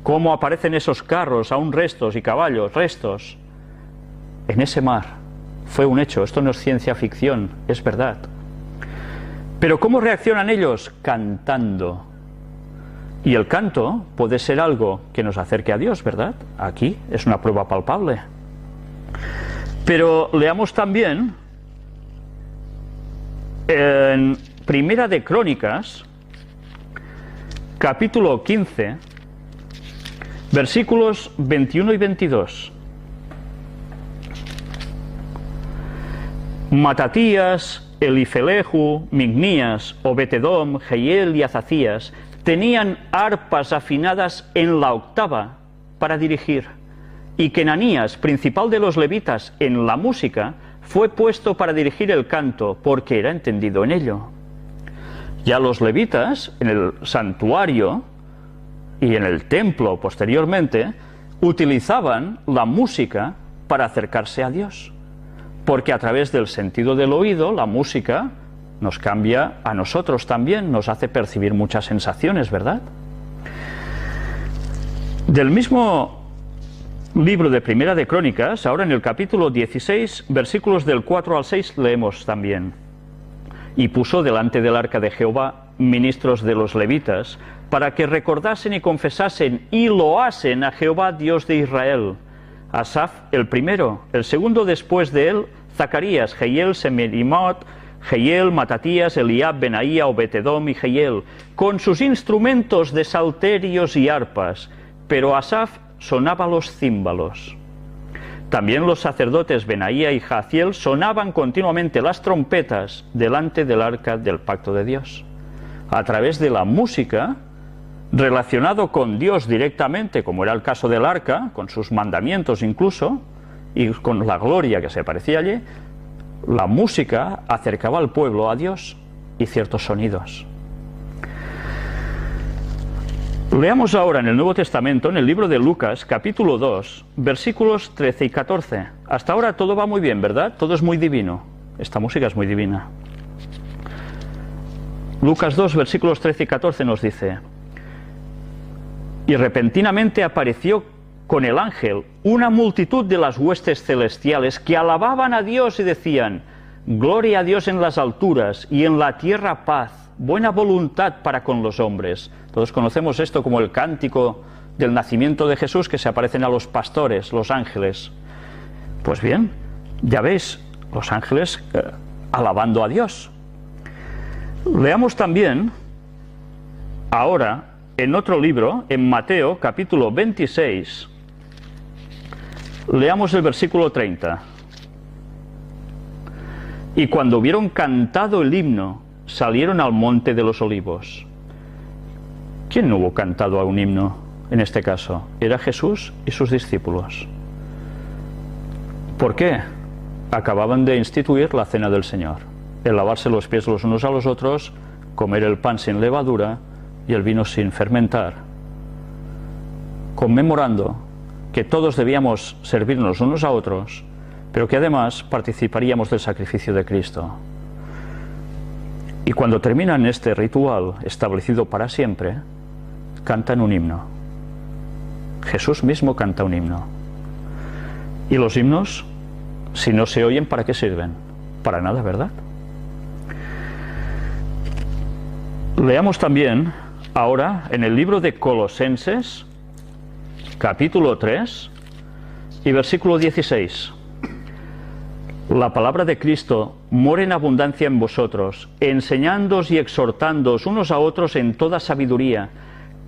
cómo aparecen esos carros, aún restos, y caballos, restos, en ese mar. Fue un hecho, esto no es ciencia ficción, es verdad. Pero ¿cómo reaccionan ellos? Cantando. Y el canto puede ser algo que nos acerque a Dios, ¿verdad? Aquí es una prueba palpable. Pero leamos también en Primera de Crónicas, capítulo 15, versículos 21 y 22. Matatías, Elifeleju, Mignías, Obetedom, Jehiel y Azacías tenían arpas afinadas en la octava para dirigir, y Kenanías, principal de los levitas en la música, fue puesto para dirigir el canto, porque era entendido en ello. Ya los levitas, en el santuario y en el templo posteriormente, utilizaban la música para acercarse a Dios, porque a través del sentido del oído, la música nos cambia a nosotros también, nos hace percibir muchas sensaciones, ¿verdad? Del mismo libro de Primera de Crónicas, ahora en el capítulo 16, versículos del 4 al 6, leemos también: y puso delante del arca de Jehová ministros de los levitas, para que recordasen y confesasen y loasen a Jehová, Dios de Israel. Asaf el primero, el segundo después de él, Zacarías, Jehiel, Semirimot, Jehiel, Matatías, Eliab, Benaía, Obed-edom y Jehiel, con sus instrumentos de salterios y arpas, pero Asaf sonaba los címbalos. También los sacerdotes Benaía y Jaziel sonaban continuamente las trompetas delante del arca del pacto de Dios. A través de la música, relacionado con Dios directamente, como era el caso del arca, con sus mandamientos incluso, y con la gloria que se parecía allí, la música acercaba al pueblo a Dios y ciertos sonidos. Leamos ahora en el Nuevo Testamento, en el libro de Lucas, capítulo 2, versículos 13 y 14. Hasta ahora todo va muy bien, ¿verdad? Todo es muy divino. Esta música es muy divina. Lucas 2, versículos 13 y 14 nos dice: y repentinamente apareció con el ángel una multitud de las huestes celestiales que alababan a Dios y decían: gloria a Dios en las alturas y en la tierra paz, buena voluntad para con los hombres. Todos conocemos esto como el cántico del nacimiento de Jesús, que se aparecen a los pastores, los ángeles. Pues bien, ya veis, los ángeles alabando a Dios. Leamos también ahora en otro libro, en Mateo capítulo 26, leamos el versículo 30. Y cuando hubieron cantado el himno, salieron al monte de los olivos. ¿Quién no hubo cantado a un himno en este caso? Era Jesús y sus discípulos. ¿Por qué? Acababan de instituir la cena del Señor, el lavarse los pies los unos a los otros, comer el pan sin levadura y el vino sin fermentar, conmemorando que todos debíamos servirnos unos a otros, pero que además participaríamos del sacrificio de Cristo. Y cuando terminan este ritual establecido para siempre, cantan un himno. Jesús mismo canta un himno. Y los himnos, si no se oyen, ¿para qué sirven? Para nada, ¿verdad? Leamos también ahora en el libro de Colosenses, capítulo 3 y versículo 16. La palabra de Cristo mora en abundancia en vosotros, enseñándoos y exhortándoos unos a otros en toda sabiduría,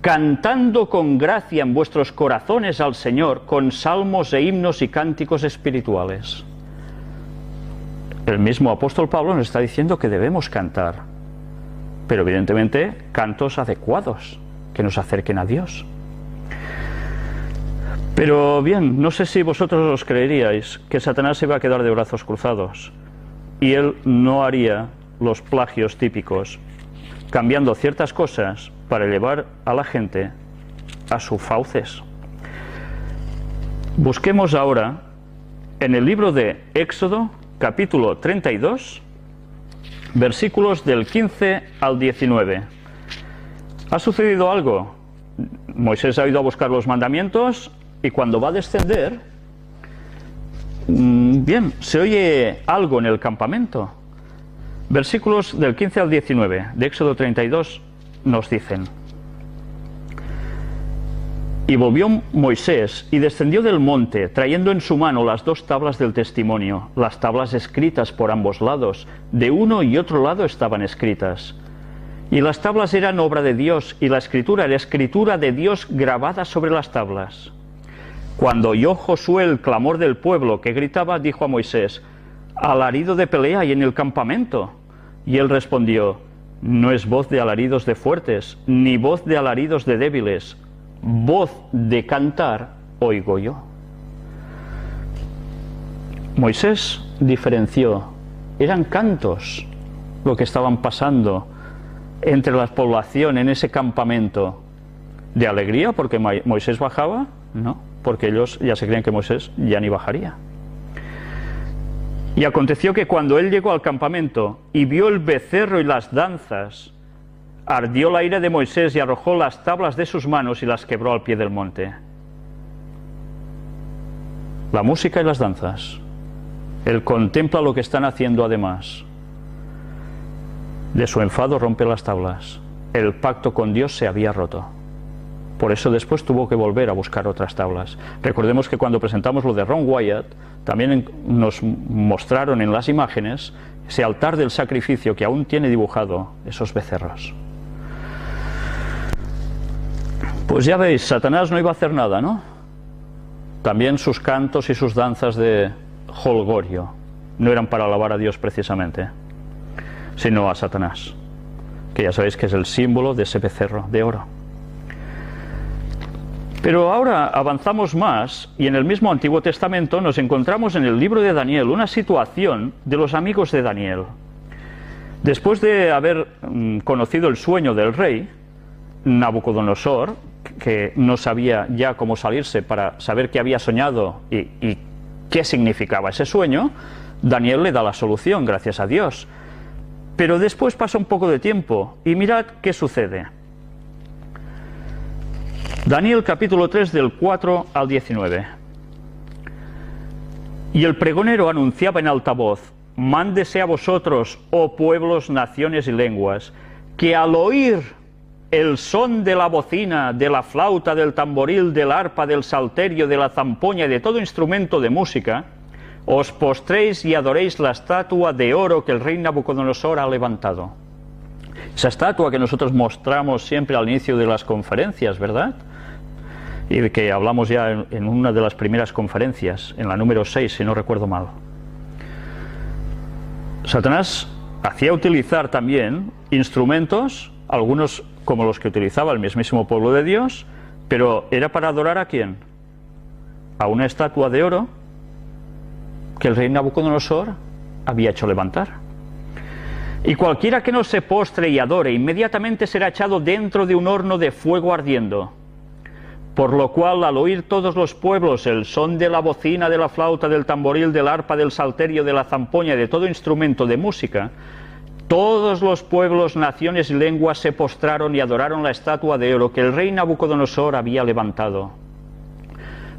cantando con gracia en vuestros corazones al Señor, con salmos e himnos y cánticos espirituales. El mismo apóstol Pablo nos está diciendo que debemos cantar, pero evidentemente cantos adecuados, que nos acerquen a Dios. Pero bien, no sé si vosotros os creeríais que Satanás se iba a quedar de brazos cruzados y él no haría los plagios típicos, cambiando ciertas cosas para llevar a la gente a sus fauces. Busquemos ahora en el libro de Éxodo, capítulo 32, versículos del 15 al 19. ¿Ha sucedido algo? Moisés ha ido a buscar los mandamientos y cuando va a descender, bien, se oye algo en el campamento. Versículos del 15 al 19 de Éxodo 32 nos dicen: y volvió Moisés y descendió del monte, trayendo en su mano las 2 tablas del testimonio, las tablas escritas por ambos lados, de uno y otro lado estaban escritas. Y las tablas eran obra de Dios, y la escritura era escritura de Dios grabada sobre las tablas. Cuando oyó Josué el clamor del pueblo que gritaba, dijo a Moisés: alarido de pelea hay en el campamento. Y él respondió: no es voz de alaridos de fuertes, ni voz de alaridos de débiles, voz de cantar oigo yo. Moisés diferenció, eran cantos lo que estaban pasando entre la población en ese campamento, de alegría porque Moisés bajaba, no, porque ellos ya se creían que Moisés ya ni bajaría. Y aconteció que cuando él llegó al campamento y vio el becerro y las danzas, ardió la ira de Moisés y arrojó las tablas de sus manos y las quebró al pie del monte. La música y las danzas. Él contempla lo que están haciendo además. De su enfado rompe las tablas. El pacto con Dios se había roto. Por eso después tuvo que volver a buscar otras tablas. Recordemos que cuando presentamos lo de Ron Wyatt, también nos mostraron en las imágenes ese altar del sacrificio que aún tiene dibujado esos becerros. Pues ya veis, Satanás no iba a hacer nada, ¿no? También sus cantos y sus danzas de jolgorio no eran para alabar a Dios precisamente, sino a Satanás, que ya sabéis que es el símbolo de ese becerro de oro. Pero ahora avanzamos más y en el mismo Antiguo Testamento nos encontramos en el libro de Daniel una situación de los amigos de Daniel. Después de haber conocido el sueño del rey, Nabucodonosor, que no sabía ya cómo salirse para saber qué había soñado y qué significaba ese sueño, Daniel le da la solución, gracias a Dios. Pero después pasa un poco de tiempo y mirad qué sucede. Daniel capítulo 3 del 4 al 19. Y el pregonero anunciaba en alta voz: mándese a vosotros, oh pueblos, naciones y lenguas, que al oír el son de la bocina, de la flauta, del tamboril, del arpa, del salterio, de la zampoña y de todo instrumento de música, os postréis y adoréis la estatua de oro que el rey Nabucodonosor ha levantado. Esa estatua que nosotros mostramos siempre al inicio de las conferencias, ¿verdad? Y que hablamos ya en una de las primeras conferencias, en la número 6, si no recuerdo mal. Satanás hacía utilizar también instrumentos, algunos como los que utilizaba el mismísimo pueblo de Dios, pero era para adorar ¿a quién? A una estatua de oro que el rey Nabucodonosor había hecho levantar. Y cualquiera que no se postre y adore inmediatamente será echado dentro de un horno de fuego ardiendo. Por lo cual, al oír todos los pueblos el son de la bocina, de la flauta, del tamboril, del arpa, del salterio, de la zampoña y de todo instrumento de música, todos los pueblos, naciones y lenguas se postraron y adoraron la estatua de oro que el rey Nabucodonosor había levantado.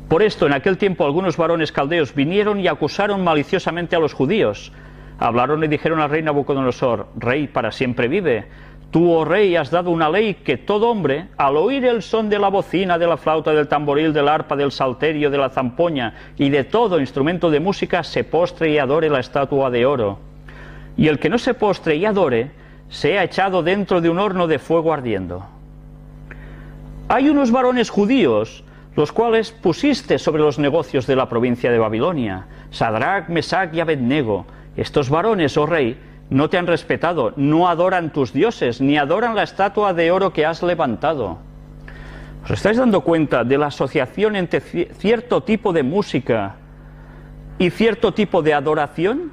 Por esto, en aquel tiempo algunos varones caldeos vinieron y acusaron maliciosamente a los judíos. Hablaron y dijeron al rey Nabucodonosor: Rey, para siempre vive. Tú, oh rey, has dado una ley que todo hombre, al oír el son de la bocina, de la flauta, del tamboril, del arpa, del salterio, de la zampoña y de todo instrumento de música, se postre y adore la estatua de oro. Y el que no se postre y adore, sea echado dentro de un horno de fuego ardiendo. Hay unos varones judíos, los cuales pusiste sobre los negocios de la provincia de Babilonia, Sadrach, Mesach y Abednego. Estos varones, oh rey, no te han respetado, no adoran tus dioses, ni adoran la estatua de oro que has levantado. ¿Os estáis dando cuenta de la asociación entre cierto tipo de música y cierto tipo de adoración?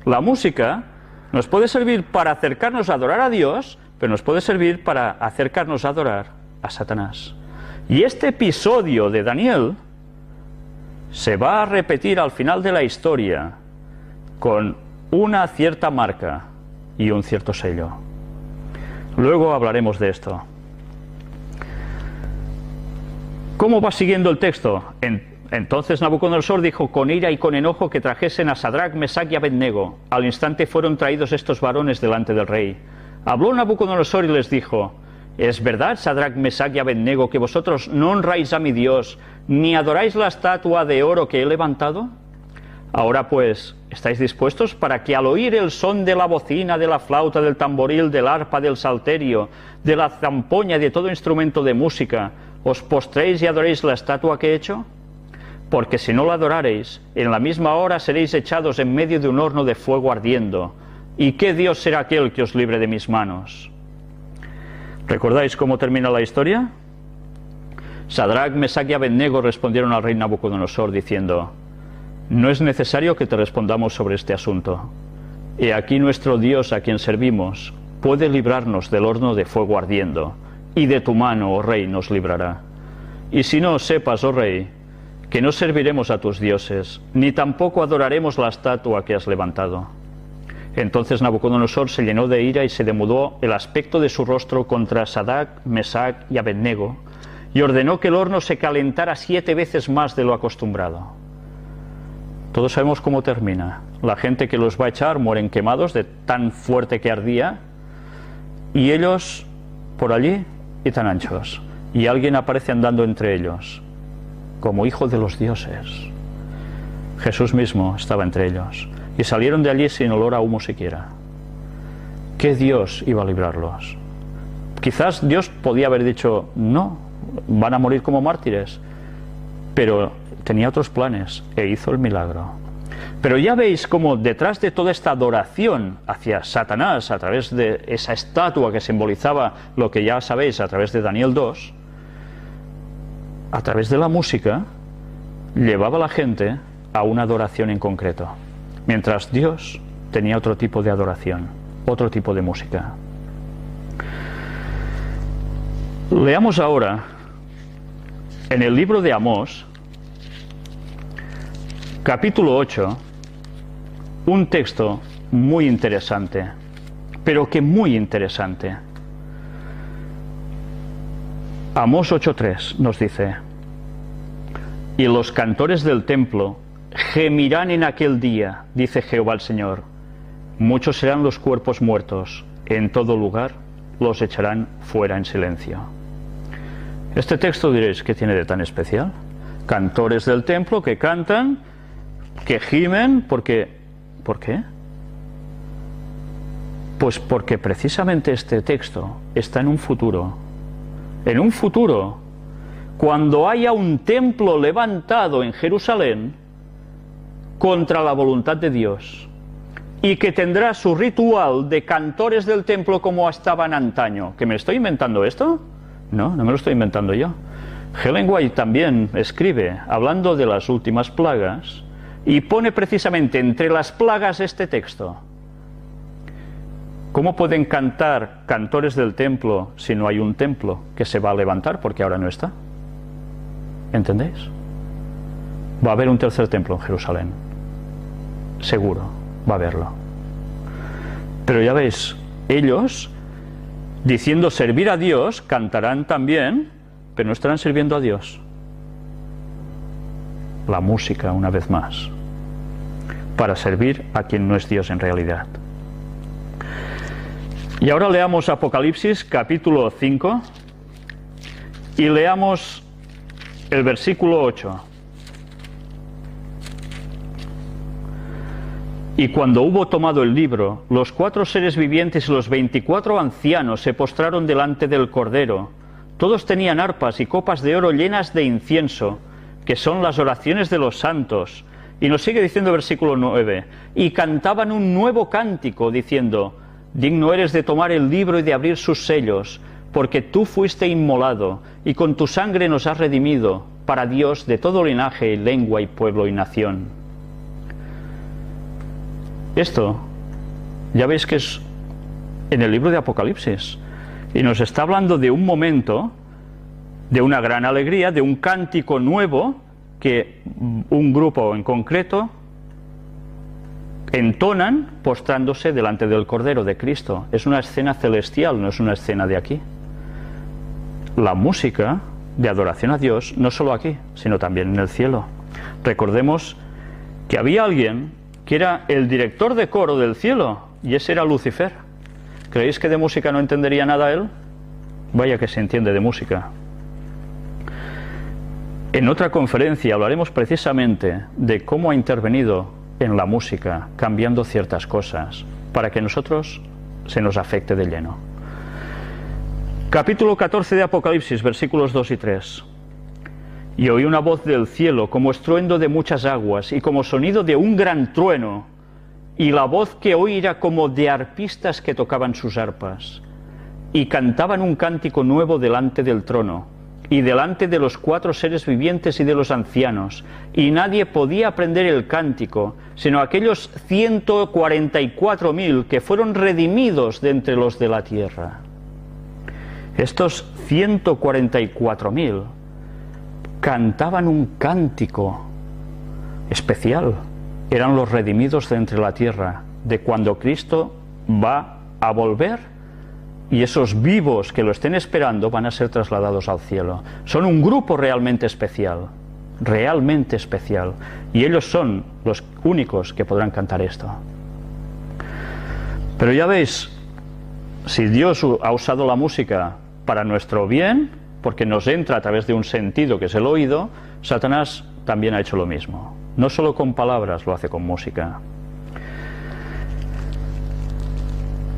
La música nos puede servir para acercarnos a adorar a Dios, pero nos puede servir para acercarnos a adorar a Satanás. Y este episodio de Daniel se va a repetir al final de la historia con una cierta marca y un cierto sello. Luego hablaremos de esto. ¿Cómo va siguiendo el texto? Entonces Nabucodonosor dijo con ira y con enojo que trajesen a Sadrach, Mesach y Abednego. Al instante fueron traídos estos varones delante del rey. Habló Nabucodonosor y les dijo: ¿Es verdad, Sadrach, Mesach y Abednego, que vosotros no honráis a mi Dios, ni adoráis la estatua de oro que he levantado? Ahora pues, ¿estáis dispuestos para que al oír el son de la bocina, de la flauta, del tamboril, del arpa, del salterio, de la zampoña y de todo instrumento de música, os postréis y adoréis la estatua que he hecho? Porque si no la adorareis, en la misma hora seréis echados en medio de un horno de fuego ardiendo. ¿Y qué Dios será aquel que os libre de mis manos? ¿Recordáis cómo termina la historia? Sadrach, Mesach y Abednego respondieron al rey Nabucodonosor diciendo: no es necesario que te respondamos sobre este asunto. He aquí nuestro Dios a quien servimos puede librarnos del horno de fuego ardiendo, y de tu mano, oh rey, nos librará. Y si no, sepas, oh rey, que no serviremos a tus dioses, ni tampoco adoraremos la estatua que has levantado. Entonces Nabucodonosor se llenó de ira y se demudó el aspecto de su rostro contra Sadrach, Mesach y Abednego, y ordenó que el horno se calentara 7 veces más de lo acostumbrado. Todos sabemos cómo termina. La gente que los va a echar mueren quemados de tan fuerte que ardía, y ellos por allí y tan anchos. Y alguien aparece andando entre ellos, como hijo de los dioses. Jesús mismo estaba entre ellos. Y salieron de allí sin olor a humo siquiera. ¿Qué Dios iba a librarlos? Quizás Dios podía haber dicho: no, van a morir como mártires. Pero tenía otros planes e hizo el milagro. Pero ya veis cómo detrás de toda esta adoración hacia Satanás, a través de esa estatua que simbolizaba lo que ya sabéis a través de Daniel 2, a través de la música, llevaba a la gente a una adoración en concreto. Mientras Dios tenía otro tipo de adoración, otro tipo de música. Leamos ahora en el libro de Amós, capítulo 8, un texto muy interesante, pero que muy interesante. Amós 8:3 nos dice: y los cantores del templo gemirán en aquel día, dice Jehová el Señor. Muchos serán los cuerpos muertos, en todo lugar los echarán fuera en silencio. Este texto diréis: ¿qué tiene de tan especial? Cantores del templo que cantan, que gimen, porque... ¿por qué? Pues porque precisamente este texto está en un futuro. En un futuro, cuando haya un templo levantado en Jerusalén contra la voluntad de Dios, y que tendrá su ritual de cantores del templo como estaban antaño. ¿Que me estoy inventando esto? No, no me lo estoy inventando yo. Ellen White también escribe hablando de las últimas plagas y pone precisamente entre las plagas este texto. ¿Cómo pueden cantar cantores del templo si no hay un templo que se va a levantar porque ahora no está? ¿Entendéis? Va a haber un tercer templo en Jerusalén. Seguro, va a haberlo. Pero ya veis, ellos, diciendo servir a Dios, cantarán también, pero no estarán sirviendo a Dios. La música, una vez más, para servir a quien no es Dios en realidad. Y ahora leamos Apocalipsis capítulo 5 y leamos el versículo 8. Y cuando hubo tomado el libro, los 4 seres vivientes y los 24 ancianos se postraron delante del Cordero. Todos tenían arpas y copas de oro llenas de incienso, que son las oraciones de los santos. Y nos sigue diciendo el versículo 9, y cantaban un nuevo cántico, diciendo: digno eres de tomar el libro y de abrir sus sellos, porque tú fuiste inmolado, y con tu sangre nos has redimido, para Dios de todo linaje, lengua y pueblo y nación. Esto, ya veis que es en el libro de Apocalipsis, y nos está hablando de un momento, de una gran alegría, de un cántico nuevo, que un grupo en concreto entonan postrándose delante del Cordero de Cristo. Es una escena celestial, no es una escena de aquí. La música de adoración a Dios, no solo aquí, sino también en el cielo. Recordemos que había alguien que era el director de coro del cielo, y ese era Lucifer. ¿Creéis que de música no entendería nada él? Vaya que se entiende de música. En otra conferencia hablaremos precisamente de cómo ha intervenido en la música, cambiando ciertas cosas, para que nosotros se nos afecte de lleno. Capítulo 14 de Apocalipsis, versículos 2 y 3. Y oí una voz del cielo como estruendo de muchas aguas y como sonido de un gran trueno, y la voz que oí era como de arpistas que tocaban sus arpas y cantaban un cántico nuevo delante del trono, y delante de los 4 seres vivientes y de los ancianos, y nadie podía aprender el cántico, sino aquellos 144.000 que fueron redimidos de entre los de la tierra. Estos 144.000 cantaban un cántico especial. Eran los redimidos de entre la tierra, de cuando Cristo va a volver, y esos vivos que lo estén esperando van a ser trasladados al cielo. Son un grupo realmente especial, y ellos son los únicos que podrán cantar esto. Pero ya veis, si Dios ha usado la música para nuestro bien, porque nos entra a través de un sentido que es el oído, Satanás también ha hecho lo mismo. No solo con palabras, lo hace con música.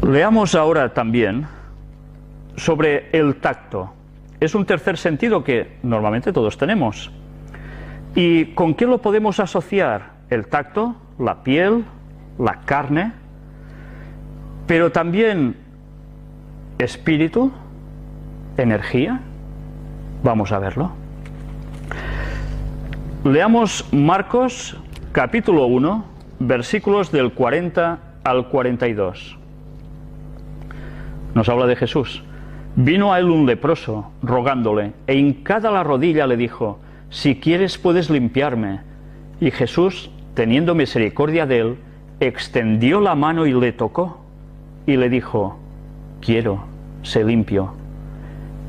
Leamos ahora también sobre el tacto. Es un tercer sentido que normalmente todos tenemos. ¿Y con qué lo podemos asociar? El tacto, la piel, la carne, pero también espíritu, energía. Vamos a verlo. Leamos Marcos capítulo 1, versículos del 40 al 42. Nos habla de Jesús. Vino a él un leproso, rogándole, e hincada la rodilla le dijo: si quieres puedes limpiarme. Y Jesús, teniendo misericordia de él, extendió la mano y le tocó, y le dijo: quiero, sé limpio.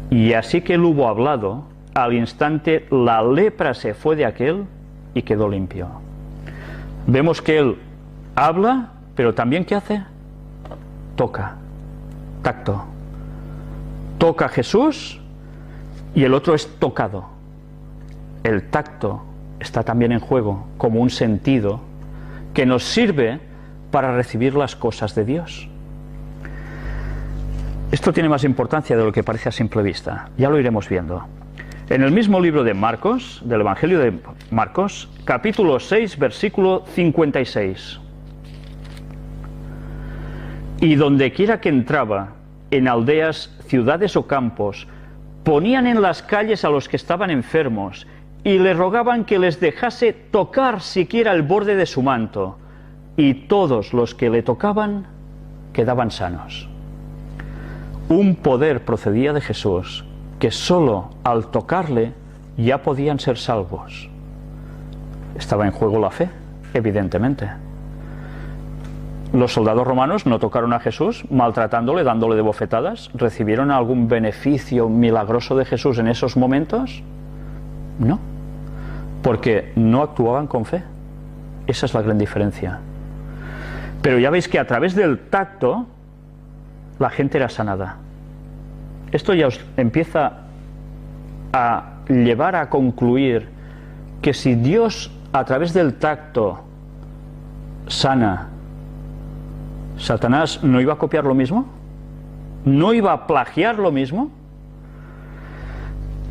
Y así que él hubo hablado, al instante la lepra se fue de aquel y quedó limpio. Vemos que él habla, pero también ¿qué hace? Toca, tacto. Toca a Jesús y el otro es tocado. El tacto está también en juego como un sentido que nos sirve para recibir las cosas de Dios. Esto tiene más importancia de lo que parece a simple vista. Ya lo iremos viendo. En el mismo libro de Marcos, del Evangelio de Marcos, capítulo 6, versículo 56. Y donde quiera que entraba, en aldeas, ciudades o campos, ponían en las calles a los que estaban enfermos y le rogaban que les dejase tocar siquiera el borde de su manto, y todos los que le tocaban quedaban sanos. Un poder procedía de Jesús, que solo al tocarle ya podían ser salvos. Estaba en juego la fe, evidentemente. Los soldados romanos no tocaron a Jesús maltratándole, dándole de bofetadas. ¿Recibieron algún beneficio milagroso de Jesús en esos momentos? No, porque no actuaban con fe. Esa es la gran diferencia. Pero ya veis que a través del tacto la gente era sanada. Esto ya os empieza a llevar a concluir que si Dios a través del tacto sana, ¿Satanás no iba a copiar lo mismo? ¿No iba a plagiar lo mismo?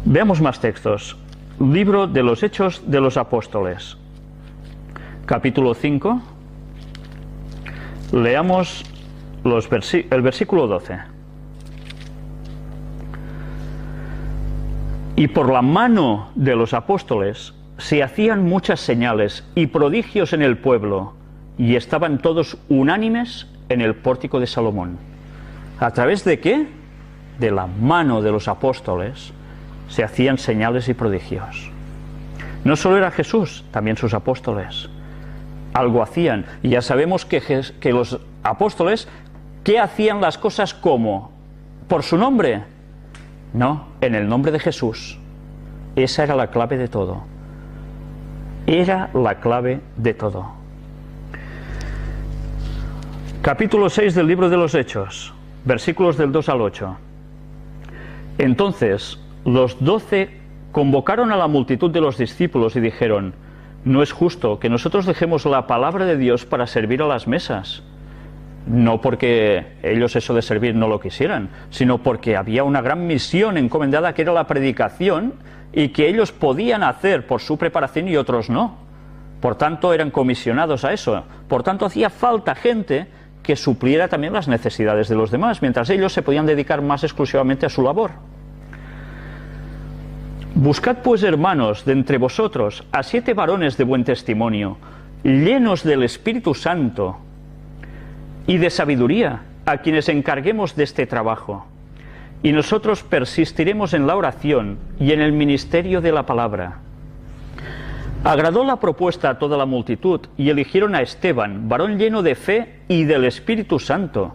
Veamos más textos. Libro de los Hechos de los Apóstoles, capítulo 5. Leamos el versículo 12. Y por la mano de los apóstoles se hacían muchas señales y prodigios en el pueblo, y estaban todos unánimes en el pórtico de Salomón. ¿A través de qué? De la mano de los apóstoles se hacían señales y prodigios. No solo era Jesús, también sus apóstoles. Algo hacían. Y ya sabemos que los apóstoles, ¿qué hacían las cosas como? ¿Por su nombre? No, en el nombre de Jesús. Esa era la clave de todo. Era la clave de todo. Capítulo 6 del libro de los Hechos, versículos del 2 al 8. Entonces los 12 convocaron a la multitud de los discípulos y dijeron: no es justo que nosotros dejemos la palabra de Dios para servir a las mesas. No porque ellos eso de servir no lo quisieran, sino porque había una gran misión encomendada que era la predicación, y que ellos podían hacer por su preparación y otros no. Por tanto eran comisionados a eso. Por tanto hacía falta gente que supliera también las necesidades de los demás, mientras ellos se podían dedicar más exclusivamente a su labor. Buscad pues, hermanos, de entre vosotros a 7 varones de buen testimonio, llenos del Espíritu Santo y de sabiduría, a quienes encarguemos de este trabajo. Y nosotros persistiremos en la oración y en el ministerio de la palabra. Agradó la propuesta a toda la multitud, y eligieron a Esteban, varón lleno de fe y del Espíritu Santo,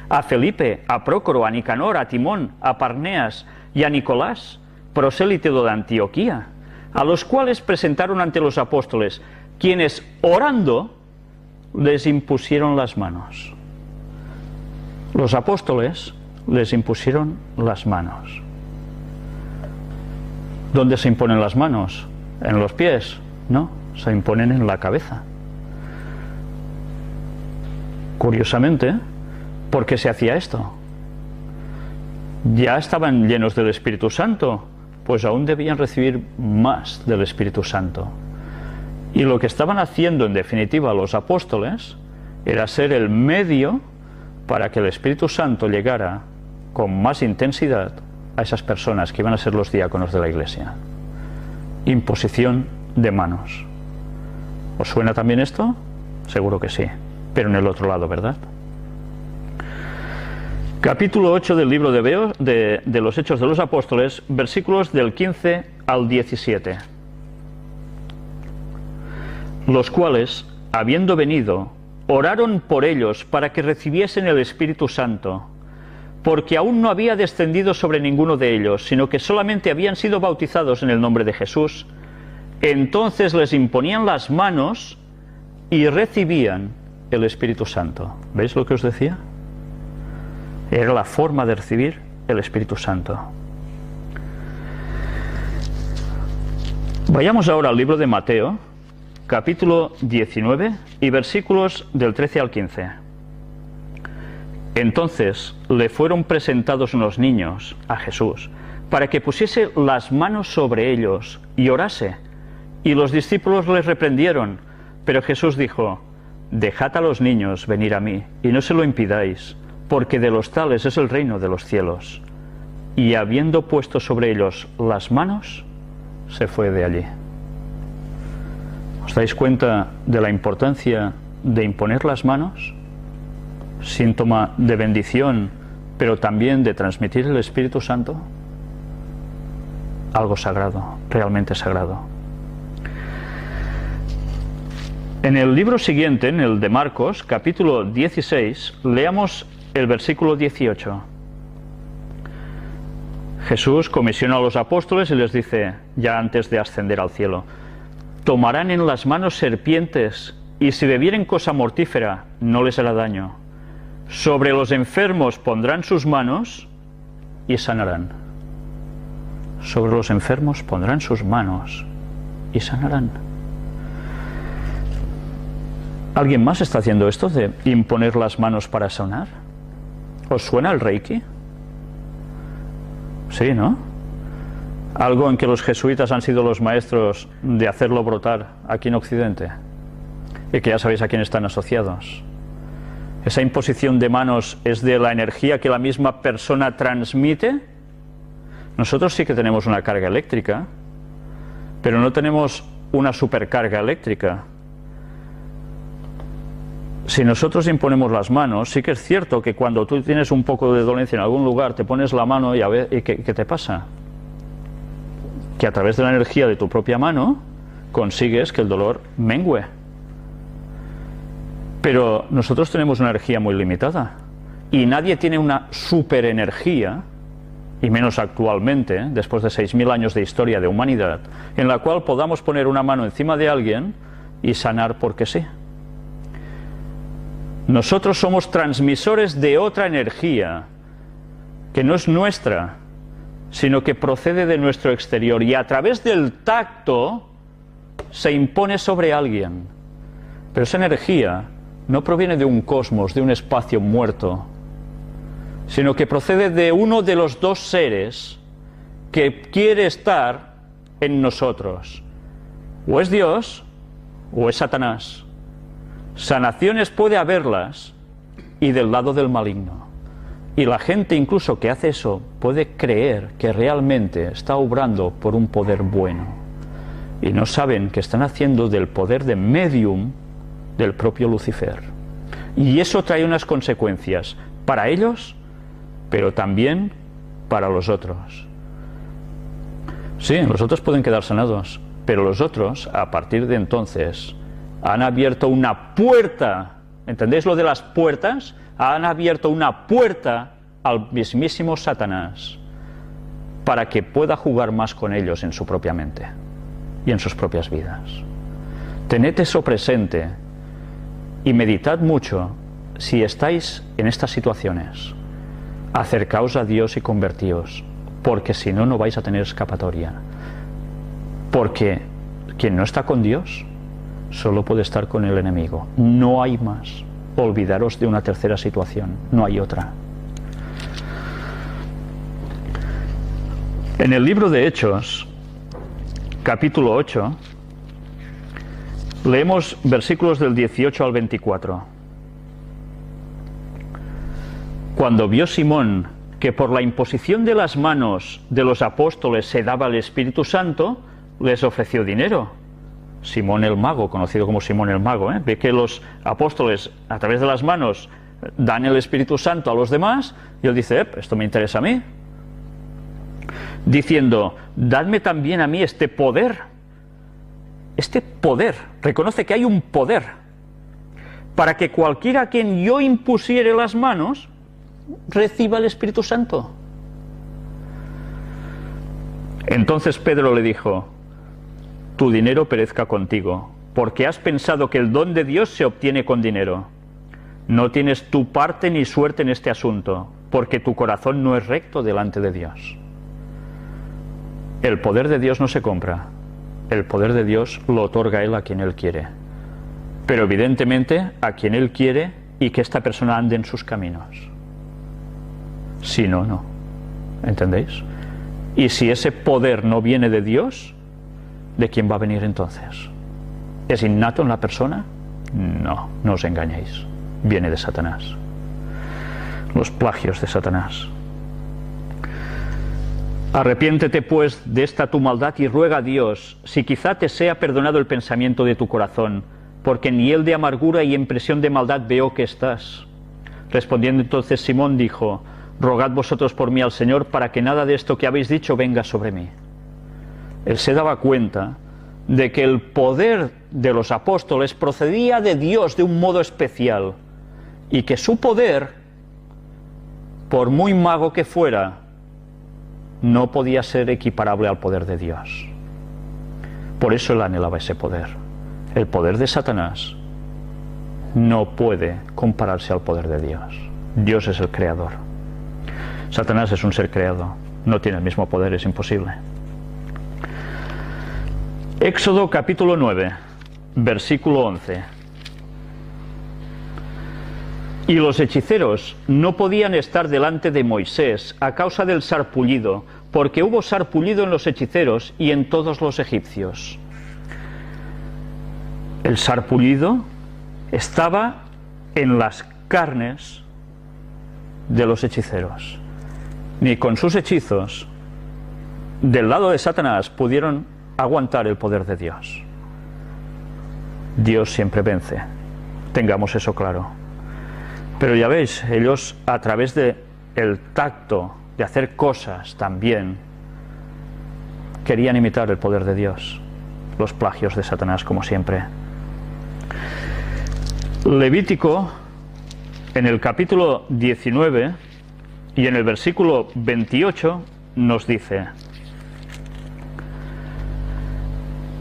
a Felipe, a Prócoro, a Nicanor, a Timón, a Parneas y a Nicolás, prosélite de Antioquía, a los cuales presentaron ante los apóstoles, quienes, orando, les impusieron las manos. Los apóstoles les impusieron las manos. ¿Dónde se imponen las manos? ¿En los pies? No, se imponen en la cabeza. Curiosamente, ¿por qué se hacía esto? Ya estaban llenos del Espíritu Santo, pues aún debían recibir más del Espíritu Santo. Y lo que estaban haciendo en definitiva los apóstoles era ser el medio para que el Espíritu Santo llegara con más intensidad a esas personas que iban a ser los diáconos de la Iglesia. Imposición de manos. ¿Os suena también esto? Seguro que sí, pero en el otro lado, ¿verdad? Capítulo 8 del libro de los Hechos de los Apóstoles, versículos del 15 al 17. Los cuales, habiendo venido, oraron por ellos para que recibiesen el Espíritu Santo, porque aún no había descendido sobre ninguno de ellos, sino que solamente habían sido bautizados en el nombre de Jesús. Entonces les imponían las manos y recibían el Espíritu Santo. ¿Veis lo que os decía? Era la forma de recibir el Espíritu Santo. Vayamos ahora al libro de Mateo, capítulo 19 y versículos del 13 al 15. Entonces le fueron presentados unos niños a Jesús, para que pusiese las manos sobre ellos y orase. Y los discípulos les reprendieron, pero Jesús dijo: dejad a los niños venir a mí, y no se lo impidáis, porque de los tales es el reino de los cielos. Y habiendo puesto sobre ellos las manos, se fue de allí. ¿Os dais cuenta de la importancia de imponer las manos? Síntoma de bendición, pero también de transmitir el Espíritu Santo. Algo sagrado, realmente sagrado. En el libro siguiente, en el de Marcos, capítulo 16, leamos el versículo 18. Jesús comisiona a los apóstoles y les dice, ya antes de ascender al cielo: tomarán en las manos serpientes, y si bebieren cosa mortífera, no les hará daño. Sobre los enfermos pondrán sus manos y sanarán. Sobre los enfermos pondrán sus manos y sanarán. ¿Alguien más está haciendo esto de imponer las manos para sanar? ¿Os suena el Reiki? Sí, ¿no? Algo en que los jesuitas han sido los maestros de hacerlo brotar aquí en Occidente, y que ya sabéis a quién están asociados. Esa imposición de manos es de la energía que la misma persona transmite. Nosotros sí que tenemos una carga eléctrica, pero no tenemos una supercarga eléctrica. Si nosotros imponemos las manos, sí que es cierto que cuando tú tienes un poco de dolencia en algún lugar, te pones la mano y a ver, ¿y qué te pasa? Que a través de la energía de tu propia mano consigues que el dolor mengüe. Pero nosotros tenemos una energía muy limitada, y nadie tiene una superenergía, y menos actualmente, después de 6.000 años de historia de humanidad, en la cual podamos poner una mano encima de alguien y sanar porque sí. Nosotros somos transmisores de otra energía que no es nuestra, sino que procede de nuestro exterior, y a través del tacto se impone sobre alguien. Pero esa energía no proviene de un cosmos, de un espacio muerto, sino que procede de uno de los dos seres que quiere estar en nosotros. O es Dios o es Satanás. Sanaciones puede haberlas, y del lado del maligno. Y la gente incluso que hace eso puede creer que realmente está obrando por un poder bueno. Y no saben que están haciendo del poder de medium del propio Lucifer. Y eso trae unas consecuencias para ellos, pero también para los otros. Sí, los otros pueden quedar sanados, pero los otros, a partir de entonces, han abierto una puerta. ¿Entendéis lo de las puertas? Han abierto una puerta al mismísimo Satanás para que pueda jugar más con ellos en su propia mente y en sus propias vidas. Tened eso presente y meditad mucho si estáis en estas situaciones. Acercaos a Dios y convertíos, porque si no, no vais a tener escapatoria. Porque quien no está con Dios solo puede estar con el enemigo. No hay más. Olvidaros de una tercera situación, no hay otra. En el libro de Hechos, capítulo 8, leemos versículos del 18 al 24. Cuando vio Simón que por la imposición de las manos de los apóstoles se daba el Espíritu Santo, les ofreció dinero. Simón el Mago, conocido como Simón el Mago, ve que los apóstoles a través de las manos dan el Espíritu Santo a los demás, y él dice, esto me interesa a mí, diciendo, dadme también a mí este poder, reconoce que hay un poder, para que cualquiera a quien yo impusiere las manos, reciba el Espíritu Santo. Entonces Pedro le dijo, tu dinero perezca contigo, porque has pensado que el don de Dios se obtiene con dinero. No tienes tu parte ni suerte en este asunto, porque tu corazón no es recto delante de Dios. El poder de Dios no se compra. El poder de Dios lo otorga Él a quien Él quiere. Pero evidentemente a quien Él quiere y que esta persona ande en sus caminos. Si no, no. ¿Entendéis? Y si ese poder no viene de Dios, ¿de quién va a venir entonces? ¿Es innato en la persona? No, no os engañéis. Viene de Satanás. Los plagios de Satanás. Arrepiéntete pues de esta tu maldad y ruega a Dios, si quizá te sea perdonado el pensamiento de tu corazón, porque en hiel de amargura y en presión de maldad veo que estás. Respondiendo entonces Simón dijo, rogad vosotros por mí al Señor para que nada de esto que habéis dicho venga sobre mí. Él se daba cuenta de que el poder de los apóstoles procedía de Dios de un modo especial y que su poder, por muy mago que fuera, no podía ser equiparable al poder de Dios. Por eso él anhelaba ese poder. El poder de Satanás no puede compararse al poder de Dios. Dios es el creador. Satanás es un ser creado, no tiene el mismo poder, es imposible. Éxodo capítulo 9, versículo 11. Y los hechiceros no podían estar delante de Moisés a causa del sarpullido, porque hubo sarpullido en los hechiceros y en todos los egipcios. El sarpullido estaba en las carnes de los hechiceros. Ni con sus hechizos del lado de Satanás pudieron aguantar el poder de Dios. Dios siempre vence, tengamos eso claro. Pero ya veis, ellos a través de el tacto de hacer cosas también querían imitar el poder de Dios. Los plagios de Satanás, como siempre. Levítico, en el capítulo 19 y en el versículo 28 nos dice: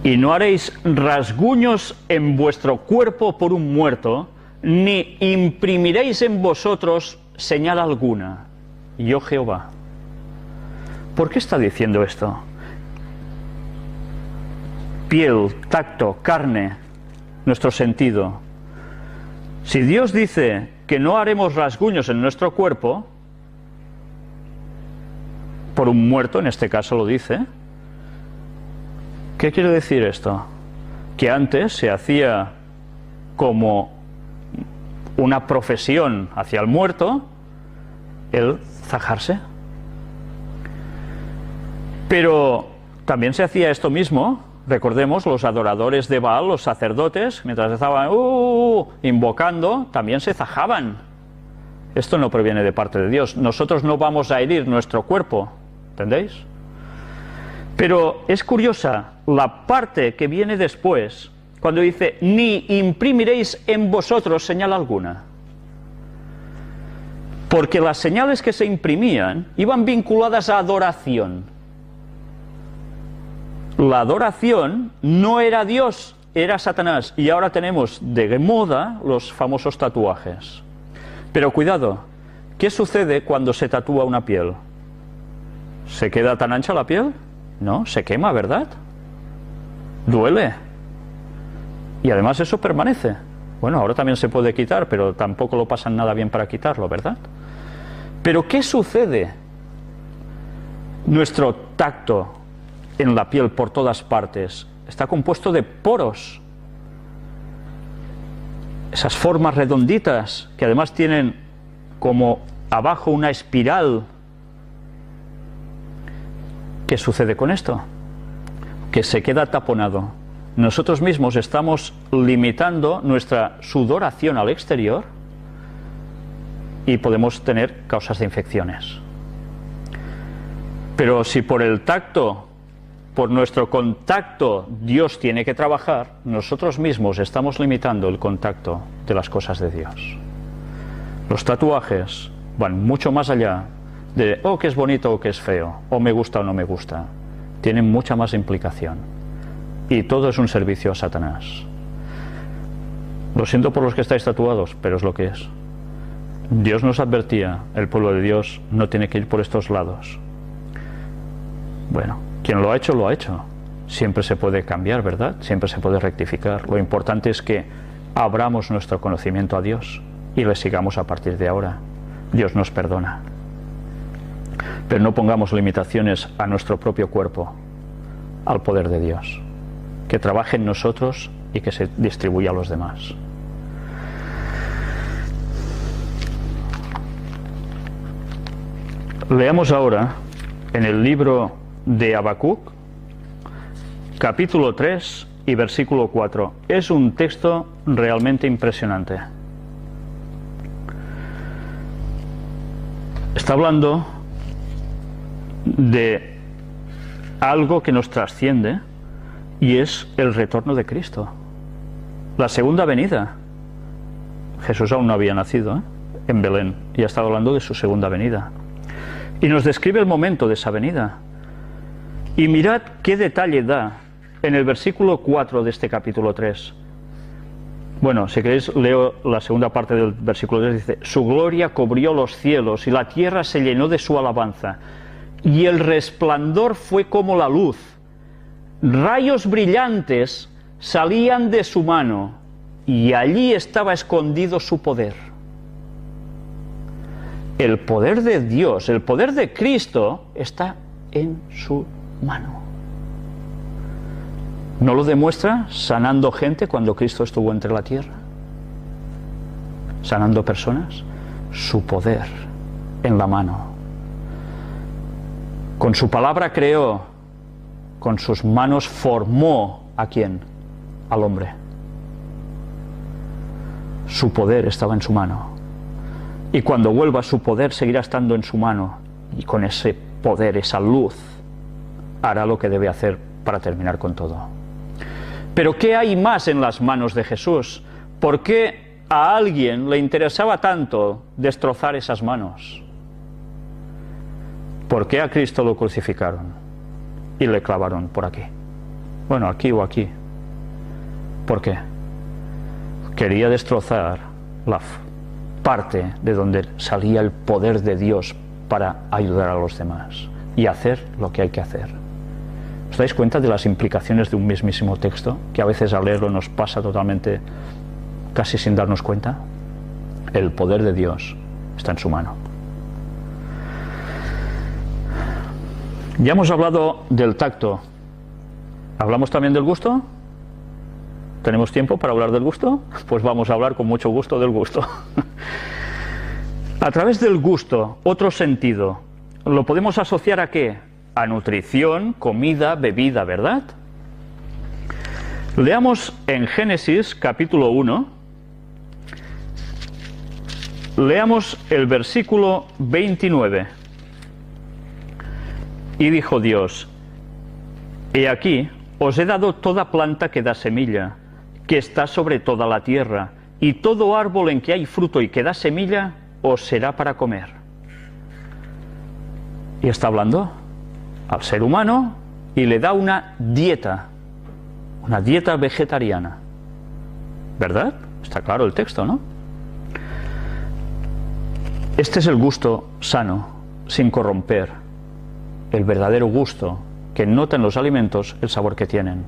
y no haréis rasguños en vuestro cuerpo por un muerto, ni imprimiréis en vosotros señal alguna, yo Jehová. ¿Por qué está diciendo esto? Piel, tacto, carne, nuestro sentido. Si Dios dice que no haremos rasguños en nuestro cuerpo, por un muerto, en este caso lo dice, ¿qué quiere decir esto? Que antes se hacía como una profesión hacia el muerto, el zajarse. Pero también se hacía esto mismo, recordemos, los adoradores de Baal, los sacerdotes, mientras estaban invocando, también se zajaban. Esto no proviene de parte de Dios. Nosotros no vamos a herir nuestro cuerpo, ¿entendéis? Pero es curiosa la parte que viene después, cuando dice, ni imprimiréis en vosotros señal alguna. Porque las señales que se imprimían iban vinculadas a adoración. La adoración no era Dios, era Satanás. Y ahora tenemos de moda los famosos tatuajes. Pero cuidado, ¿qué sucede cuando se tatúa una piel? ¿Se queda tan ancha la piel? No, se quema, ¿verdad? Duele. Y además eso permanece. Bueno, ahora también se puede quitar, pero tampoco lo pasan nada bien para quitarlo, ¿verdad? Pero ¿qué sucede? Nuestro tacto en la piel por todas partes está compuesto de poros. Esas formas redonditas que además tienen como abajo una espiral. ¿Qué sucede con esto? Que se queda taponado. Nosotros mismos estamos limitando nuestra sudoración al exterior y podemos tener causas de infecciones. Pero si por el tacto, por nuestro contacto, Dios tiene que trabajar, nosotros mismos estamos limitando el contacto de las cosas de Dios. Los tatuajes van mucho más allá de, oh, que es bonito o que es feo, o me gusta o no me gusta. Tienen mucha más implicación. Y todo es un servicio a Satanás. Lo siento por los que estáis tatuados, pero es lo que es. Dios nos advertía, el pueblo de Dios no tiene que ir por estos lados. Bueno, quien lo ha hecho, lo ha hecho. Siempre se puede cambiar, ¿verdad? Siempre se puede rectificar. Lo importante es que abramos nuestro conocimiento a Dios y le sigamos a partir de ahora. Dios nos perdona. Pero no pongamos limitaciones a nuestro propio cuerpo, al poder de Dios. Que trabaje en nosotros y que se distribuya a los demás. Leamos ahora en el libro de Habacuc, capítulo 3 y versículo 4. Es un texto realmente impresionante. Está hablando de algo que nos trasciende y es el retorno de Cristo, la segunda venida. Jesús aún no había nacido en Belén y ha estado hablando de su segunda venida y nos describe el momento de esa venida. Y mirad qué detalle da en el versículo 4 de este capítulo 3. Bueno, si queréis leo la segunda parte del versículo 3. Dice, su gloria cubrió los cielos y la tierra se llenó de su alabanza, y el resplandor fue como la luz. Rayos brillantes salían de su mano, y allí estaba escondido su poder. El poder de Dios, el poder de Cristo está en su mano. ¿No lo demuestra sanando gente cuando Cristo estuvo entre la tierra? Sanando personas. Su poder en la mano. Con su palabra creó, con sus manos formó ¿a quién? Al hombre. Su poder estaba en su mano. Y cuando vuelva su poder seguirá estando en su mano. Y con ese poder, esa luz, hará lo que debe hacer para terminar con todo. Pero ¿qué hay más en las manos de Jesús? ¿Por qué a alguien le interesaba tanto destrozar esas manos? ¿Por qué a Cristo lo crucificaron y le clavaron por aquí? Bueno, aquí o aquí. ¿Por qué? Quería destrozar la parte de donde salía el poder de Dios para ayudar a los demás y hacer lo que hay que hacer. ¿Os dais cuenta de las implicaciones de un mismísimo texto? Que a veces al leerlo nos pasa totalmente, casi sin darnos cuenta. El poder de Dios está en su mano. Ya hemos hablado del tacto. ¿Hablamos también del gusto? ¿Tenemos tiempo para hablar del gusto? Pues vamos a hablar con mucho gusto del gusto. A través del gusto, otro sentido, ¿lo podemos asociar a qué? A nutrición, comida, bebida, ¿verdad? Leamos en Génesis capítulo 1, leamos el versículo 29. Y dijo Dios: He aquí, os he dado toda planta que da semilla, que está sobre toda la tierra, y todo árbol en que hay fruto y que da semilla, os será para comer. Y está hablando al ser humano y le da una dieta vegetariana. ¿Verdad? Está claro el texto, ¿no? Este es el gusto sano, sin corromper, el verdadero gusto que nota en los alimentos el sabor que tienen,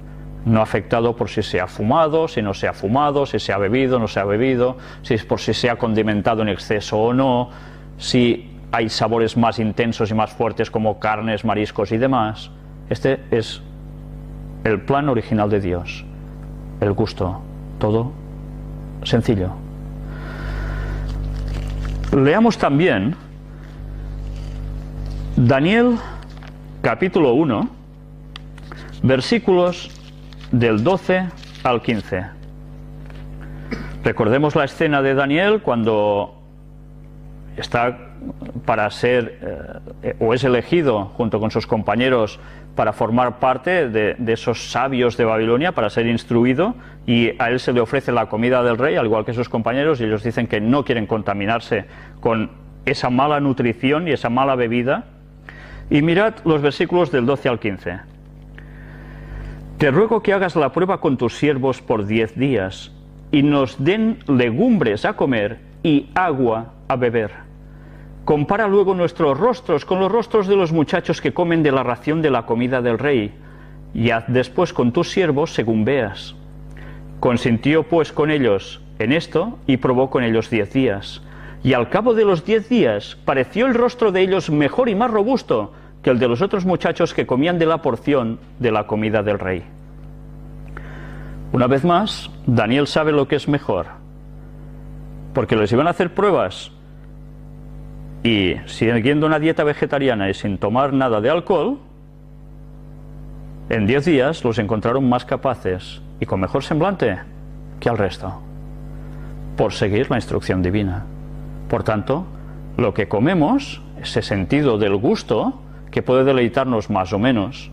no afectado por si se ha fumado, si no se ha fumado, si se ha bebido, no se ha bebido, si es por si se ha condimentado en exceso o no, si hay sabores más intensos y más fuertes como carnes, mariscos y demás. Este es el plan original de Dios, el gusto, todo sencillo. Leamos también Daniel capítulo 1, versículos del 12 al 15. Recordemos la escena de Daniel cuando está para ser o es elegido junto con sus compañeros para formar parte de esos sabios de Babilonia, para ser instruido, y a él se le ofrece la comida del rey, al igual que sus compañeros, y ellos dicen que no quieren contaminarse con esa mala nutrición y esa mala bebida. Y mirad los versículos del 12 al 15. Te ruego que hagas la prueba con tus siervos por 10 días, y nos den legumbres a comer y agua a beber. Compara luego nuestros rostros con los rostros de los muchachos que comen de la ración de la comida del rey, y haz después con tus siervos según veas. Consintió pues con ellos en esto, y probó con ellos 10 días. Y al cabo de los 10 días pareció el rostro de ellos mejor y más robusto que el de los otros muchachos que comían de la porción de la comida del rey. Una vez más, Daniel sabe lo que es mejor, porque les iban a hacer pruebas, y siguiendo una dieta vegetariana y sin tomar nada de alcohol, en 10 días los encontraron más capaces y con mejor semblante que al resto, por seguir la instrucción divina. Por tanto, lo que comemos, ese sentido del gusto, que puede deleitarnos más o menos,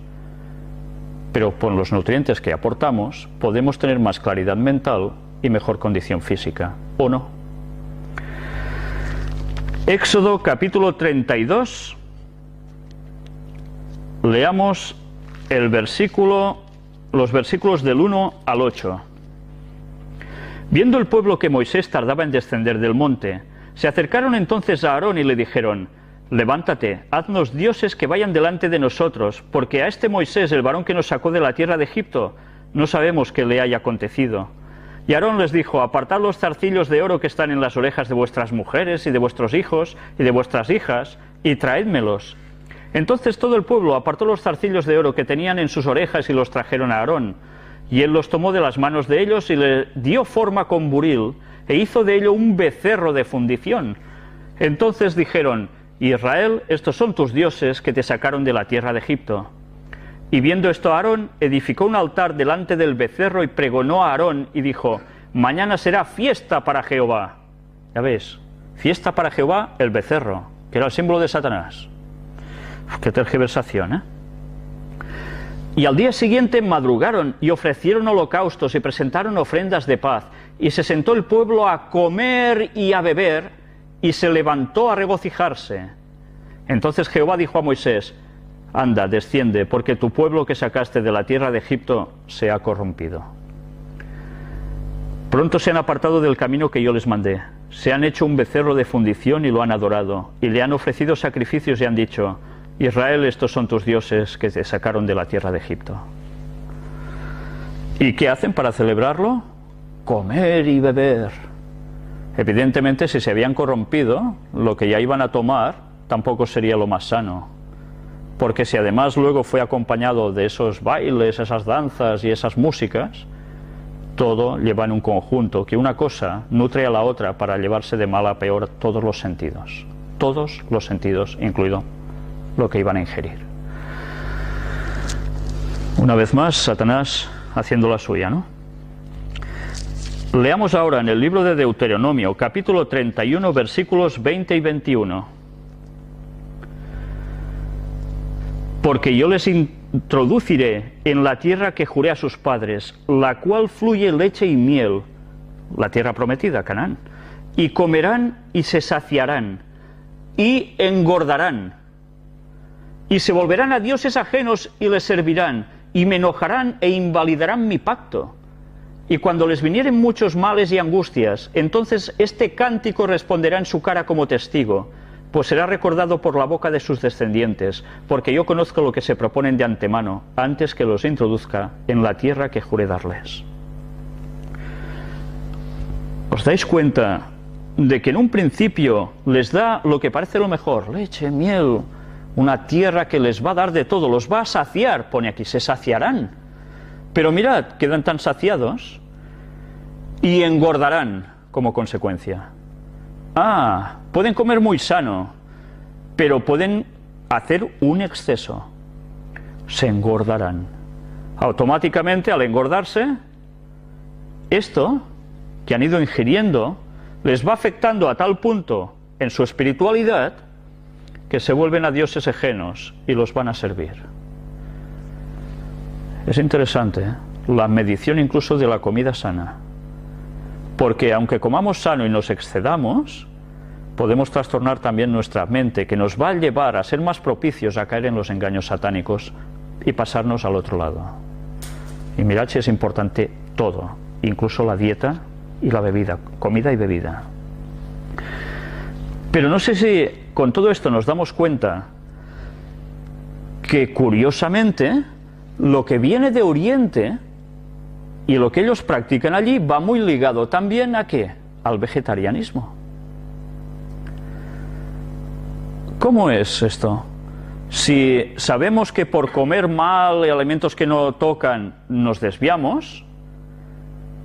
pero con los nutrientes que aportamos, podemos tener más claridad mental y mejor condición física, ¿o no? Éxodo capítulo 32, leamos los versículos del 1 al 8. Viendo el pueblo que Moisés tardaba en descender del monte, se acercaron entonces a Aarón y le dijeron: Levántate, haznos dioses que vayan delante de nosotros, porque a este Moisés, el varón que nos sacó de la tierra de Egipto, no sabemos qué le haya acontecido. Y Aarón les dijo: Apartad los zarcillos de oro que están en las orejas de vuestras mujeres y de vuestros hijos y de vuestras hijas, y traédmelos. Entonces todo el pueblo apartó los zarcillos de oro que tenían en sus orejas y los trajeron a Aarón. Y él los tomó de las manos de ellos y le dio forma con buril, e hizo de ello un becerro de fundición. Entonces dijeron: Israel, estos son tus dioses que te sacaron de la tierra de Egipto. Y viendo esto Aarón, edificó un altar delante del becerro y pregonó a Aarón y dijo: Mañana será fiesta para Jehová. Ya ves, fiesta para Jehová el becerro, que era el símbolo de Satanás. Uf, qué tergiversación, ¿eh? Y al día siguiente madrugaron y ofrecieron holocaustos y presentaron ofrendas de paz. Y se sentó el pueblo a comer y a beber, y se levantó a regocijarse. Entonces Jehová dijo a Moisés: Anda, desciende, porque tu pueblo que sacaste de la tierra de Egipto se ha corrompido. Pronto se han apartado del camino que yo les mandé. Se han hecho un becerro de fundición y lo han adorado, y le han ofrecido sacrificios y han dicho: Israel, estos son tus dioses que te sacaron de la tierra de Egipto. ¿Y qué hacen para celebrarlo? Comer y beber. Evidentemente, si se habían corrompido, lo que ya iban a tomar tampoco sería lo más sano. Porque si además luego fue acompañado de esos bailes, esas danzas y esas músicas, todo lleva en un conjunto, que una cosa nutre a la otra para llevarse de mal a peor todos los sentidos, incluido lo que iban a ingerir. Una vez más, Satanás haciendo la suya, ¿no? Leamos ahora en el libro de Deuteronomio, capítulo 31, versículos 20 y 21. Porque yo les introduciré en la tierra que juré a sus padres, la cual fluye leche y miel, la tierra prometida, Canaán, y comerán y se saciarán, y engordarán, y se volverán a dioses ajenos y les servirán, y me enojarán e invalidarán mi pacto. Y cuando les vinieren muchos males y angustias, entonces este cántico responderá en su cara como testigo, pues será recordado por la boca de sus descendientes, porque yo conozco lo que se proponen de antemano, antes que los introduzca en la tierra que juré darles. ¿Os dais cuenta de que en un principio les da lo que parece lo mejor? Leche, miel, una tierra que les va a dar de todo, los va a saciar, pone aquí, se saciarán. Pero mirad, quedan tan saciados y engordarán como consecuencia. Pueden comer muy sano, pero pueden hacer un exceso. Se engordarán. Automáticamente, al engordarse, esto que han ido ingiriendo les va afectando a tal punto en su espiritualidad que se vuelven a dioses ajenos y los van a servir. Es interesante, ¿eh? La medición incluso de la comida sana. Porque aunque comamos sano y nos excedamos, podemos trastornar también nuestra mente, que nos va a llevar a ser más propicios a caer en los engaños satánicos y pasarnos al otro lado. Y mirad si es importante todo, incluso la dieta y la bebida, comida y bebida. Pero no sé si con todo esto nos damos cuenta que curiosamente lo que viene de Oriente y lo que ellos practican allí va muy ligado también ¿a qué? Al vegetarianismo. ¿Cómo es esto? Si sabemos que por comer mal alimentos que no tocan nos desviamos,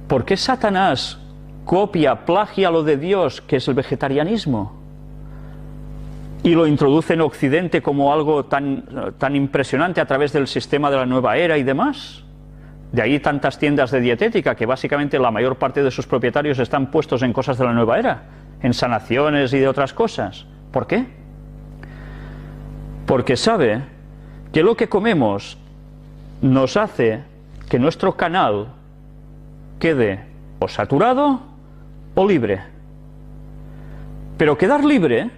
¿por qué Satanás copia, plagia lo de Dios, que es el vegetarianismo, y lo introduce en Occidente como algo tan impresionante a través del sistema de la nueva era y demás? De ahí tantas tiendas de dietética, que básicamente la mayor parte de sus propietarios están puestos en cosas de la nueva era, en sanaciones y de otras cosas. ¿Por qué? Porque sabe que lo que comemos nos hace que nuestro canal quede o saturado o libre. Pero quedar libre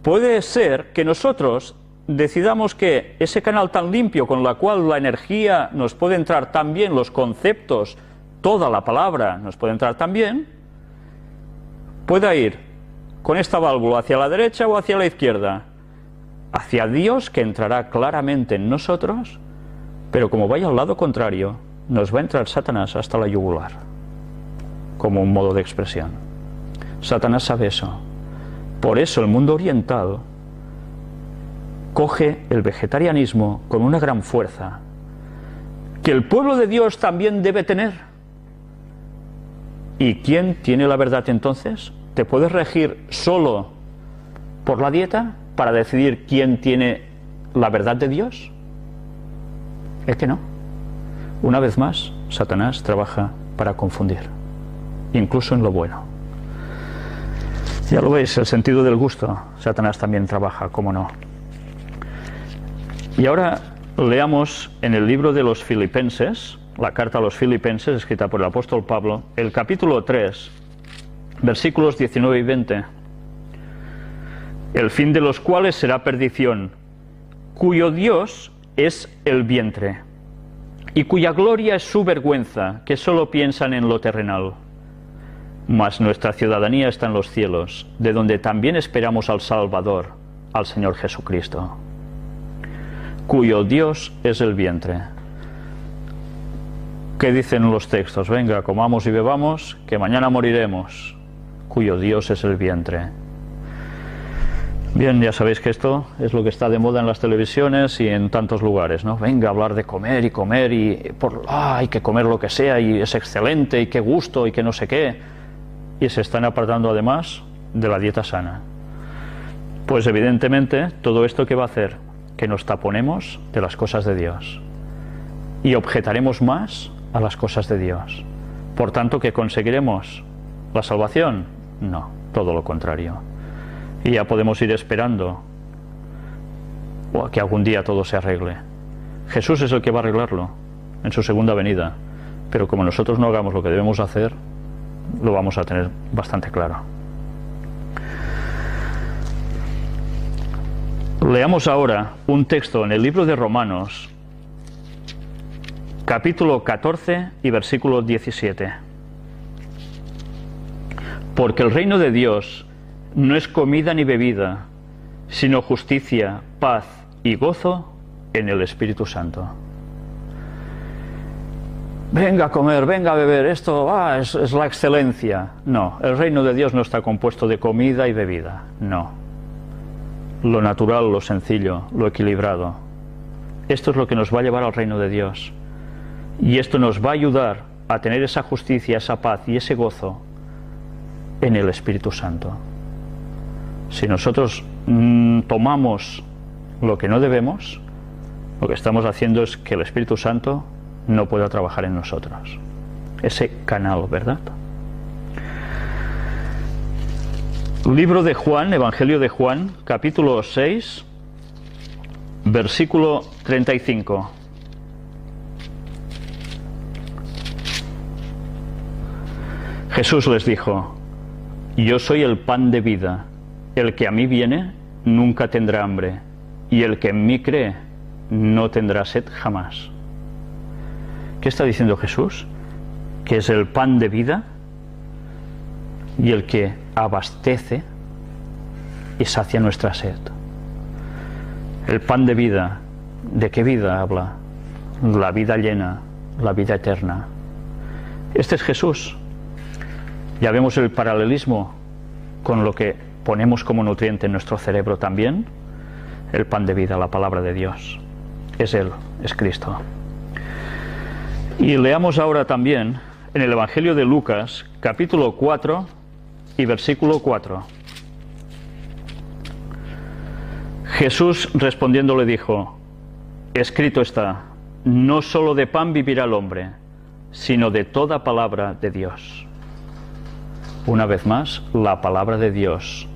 puede ser que nosotros decidamos que ese canal tan limpio, con la cual la energía nos puede entrar tan bien, los conceptos, toda la palabra nos puede entrar tan bien, pueda ir con esta válvula hacia la derecha o hacia la izquierda, hacia Dios, que entrará claramente en nosotros, pero como vaya al lado contrario, nos va a entrar Satanás hasta la yugular, como un modo de expresión. Satanás sabe eso. Por eso el mundo oriental coge el vegetarianismo con una gran fuerza, que el pueblo de Dios también debe tener. ¿Y quién tiene la verdad entonces? ¿Te puedes regir solo por la dieta para decidir quién tiene la verdad de Dios? Es que no. Una vez más, Satanás trabaja para confundir, incluso en lo bueno. Ya lo veis, el sentido del gusto, Satanás también trabaja, cómo no. Y ahora leamos en el libro de los Filipenses, la carta a los Filipenses, escrita por el apóstol Pablo, el capítulo 3, versículos 19 y 20. El fin de los cuales será perdición, cuyo Dios es el vientre, y cuya gloria es su vergüenza, que solo piensan en lo terrenal. Mas nuestra ciudadanía está en los cielos, de donde también esperamos al Salvador, al Señor Jesucristo, cuyo Dios es el vientre. ¿Qué dicen los textos? Venga, comamos y bebamos, que mañana moriremos. Cuyo Dios es el vientre. Bien, ya sabéis que esto es lo que está de moda en las televisiones y en tantos lugares, ¿no? Venga, hablar de comer y hay que comer lo que sea y es excelente y qué gusto y que no sé qué. Y se están apartando además de la dieta sana. Pues evidentemente todo esto ¿qué va a hacer? Que nos taponemos de las cosas de Dios y objetaremos más a las cosas de Dios. Por tanto, ¿que conseguiremos la salvación? No, todo lo contrario. Y ya podemos ir esperando a que algún día todo se arregle. Jesús es el que va a arreglarlo en su segunda venida, pero como nosotros no hagamos lo que debemos hacer, lo vamos a tener bastante claro. Leamos ahora un texto en el libro de Romanos, capítulo 14 y versículo 17. Porque el reino de Dios no es comida ni bebida, sino justicia, paz y gozo en el Espíritu Santo. Venga a comer, venga a beber, esto es la excelencia. No, el reino de Dios no está compuesto de comida y bebida, no. Lo natural, lo sencillo, lo equilibrado. Esto es lo que nos va a llevar al reino de Dios. Y esto nos va a ayudar a tener esa justicia, esa paz y ese gozo en el Espíritu Santo. Si nosotros tomamos lo que no debemos, lo que estamos haciendo es que el Espíritu Santo no pueda trabajar en nosotros. Ese canal, ¿verdad? Libro de Juan, Evangelio de Juan, capítulo 6, versículo 35. Jesús les dijo: Yo soy el pan de vida. El que a mí viene nunca tendrá hambre, y el que en mí cree no tendrá sed jamás. ¿Qué está diciendo Jesús? Que es el pan de vida y el que abastece y sacia nuestra sed. El pan de vida, ¿de qué vida habla? La vida llena, la vida eterna. Este es Jesús. Ya vemos el paralelismo con lo que ponemos como nutriente en nuestro cerebro también. El pan de vida, la palabra de Dios. Es Él, es Cristo. Y leamos ahora también en el Evangelio de Lucas, capítulo 4 y versículo 4. Jesús respondiendo le dijo: Escrito está, no solo de pan vivirá el hombre, sino de toda palabra de Dios. Una vez más, la palabra de Dios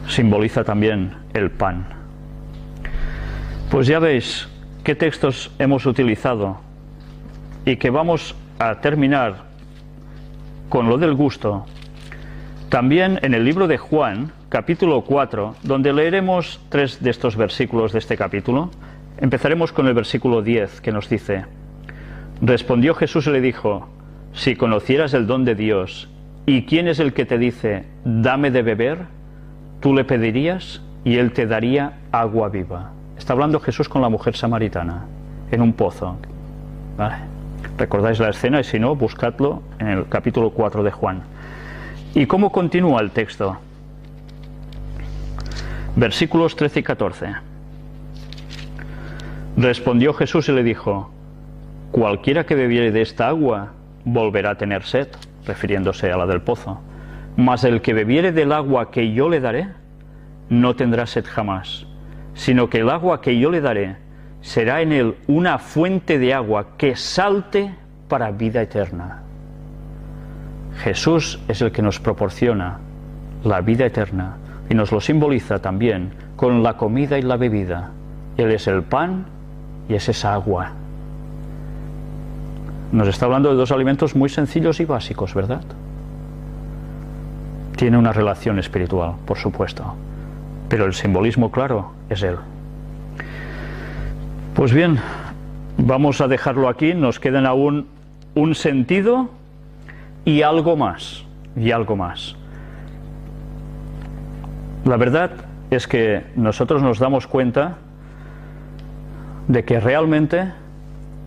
simboliza también el pan. Pues ya veis qué textos hemos utilizado y que vamos a terminar con lo del gusto. También en el libro de Juan, capítulo 4, donde leeremos 3 de estos versículos de este capítulo. Empezaremos con el versículo 10, que nos dice: Respondió Jesús y le dijo: Si conocieras el don de Dios, ¿y quién es el que te dice, dame de beber? Tú le pedirías y él te daría agua viva. Está hablando Jesús con la mujer samaritana, en un pozo. ¿Vale? Recordáis la escena y si no, buscadlo en el capítulo 4 de Juan. ¿Y cómo continúa el texto? Versículos 13 y 14. Respondió Jesús y le dijo: Cualquiera que bebiere de esta agua volverá a tener sed, refiriéndose a la del pozo. Mas el que bebiere del agua que yo le daré, no tendrá sed jamás, sino que el agua que yo le daré será en él una fuente de agua que salte para vida eterna. Jesús es el que nos proporciona la vida eterna y nos lo simboliza también con la comida y la bebida. Él es el pan y es esa agua. Nos está hablando de dos alimentos muy sencillos y básicos, ¿verdad? Tiene una relación espiritual, por supuesto, pero el simbolismo claro es Él. Pues bien, vamos a dejarlo aquí. Nos quedan aún un sentido y algo más, La verdad es que nosotros nos damos cuenta de que realmente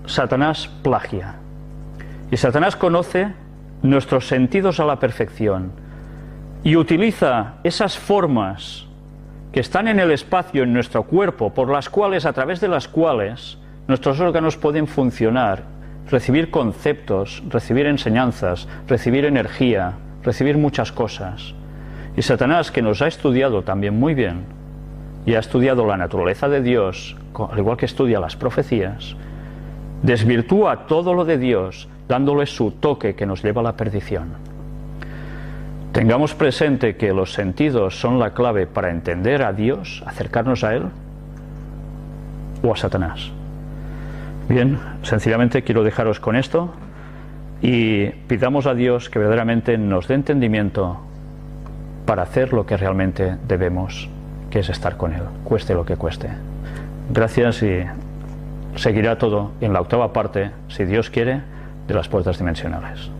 Satanás plagia. Y Satanás conoce nuestros sentidos a la perfección. y utiliza esas formas que están en el espacio, en nuestro cuerpo, por las cuales, a través de las cuales nuestros órganos pueden funcionar, recibir conceptos, recibir enseñanzas, recibir energía, recibir muchas cosas. Y Satanás, que nos ha estudiado también muy bien, y ha estudiado la naturaleza de Dios, al igual que estudia las profecías, desvirtúa todo lo de Dios, dándole su toque que nos lleva a la perdición. Tengamos presente que los sentidos son la clave para entender a Dios, acercarnos a Él, o a Satanás. Bien, sencillamente quiero dejaros con esto y pidamos a Dios que verdaderamente nos dé entendimiento para hacer lo que realmente debemos, que es estar con Él, cueste lo que cueste. Gracias, y seguirá todo en la octava parte, si Dios quiere, de las puertas dimensionales.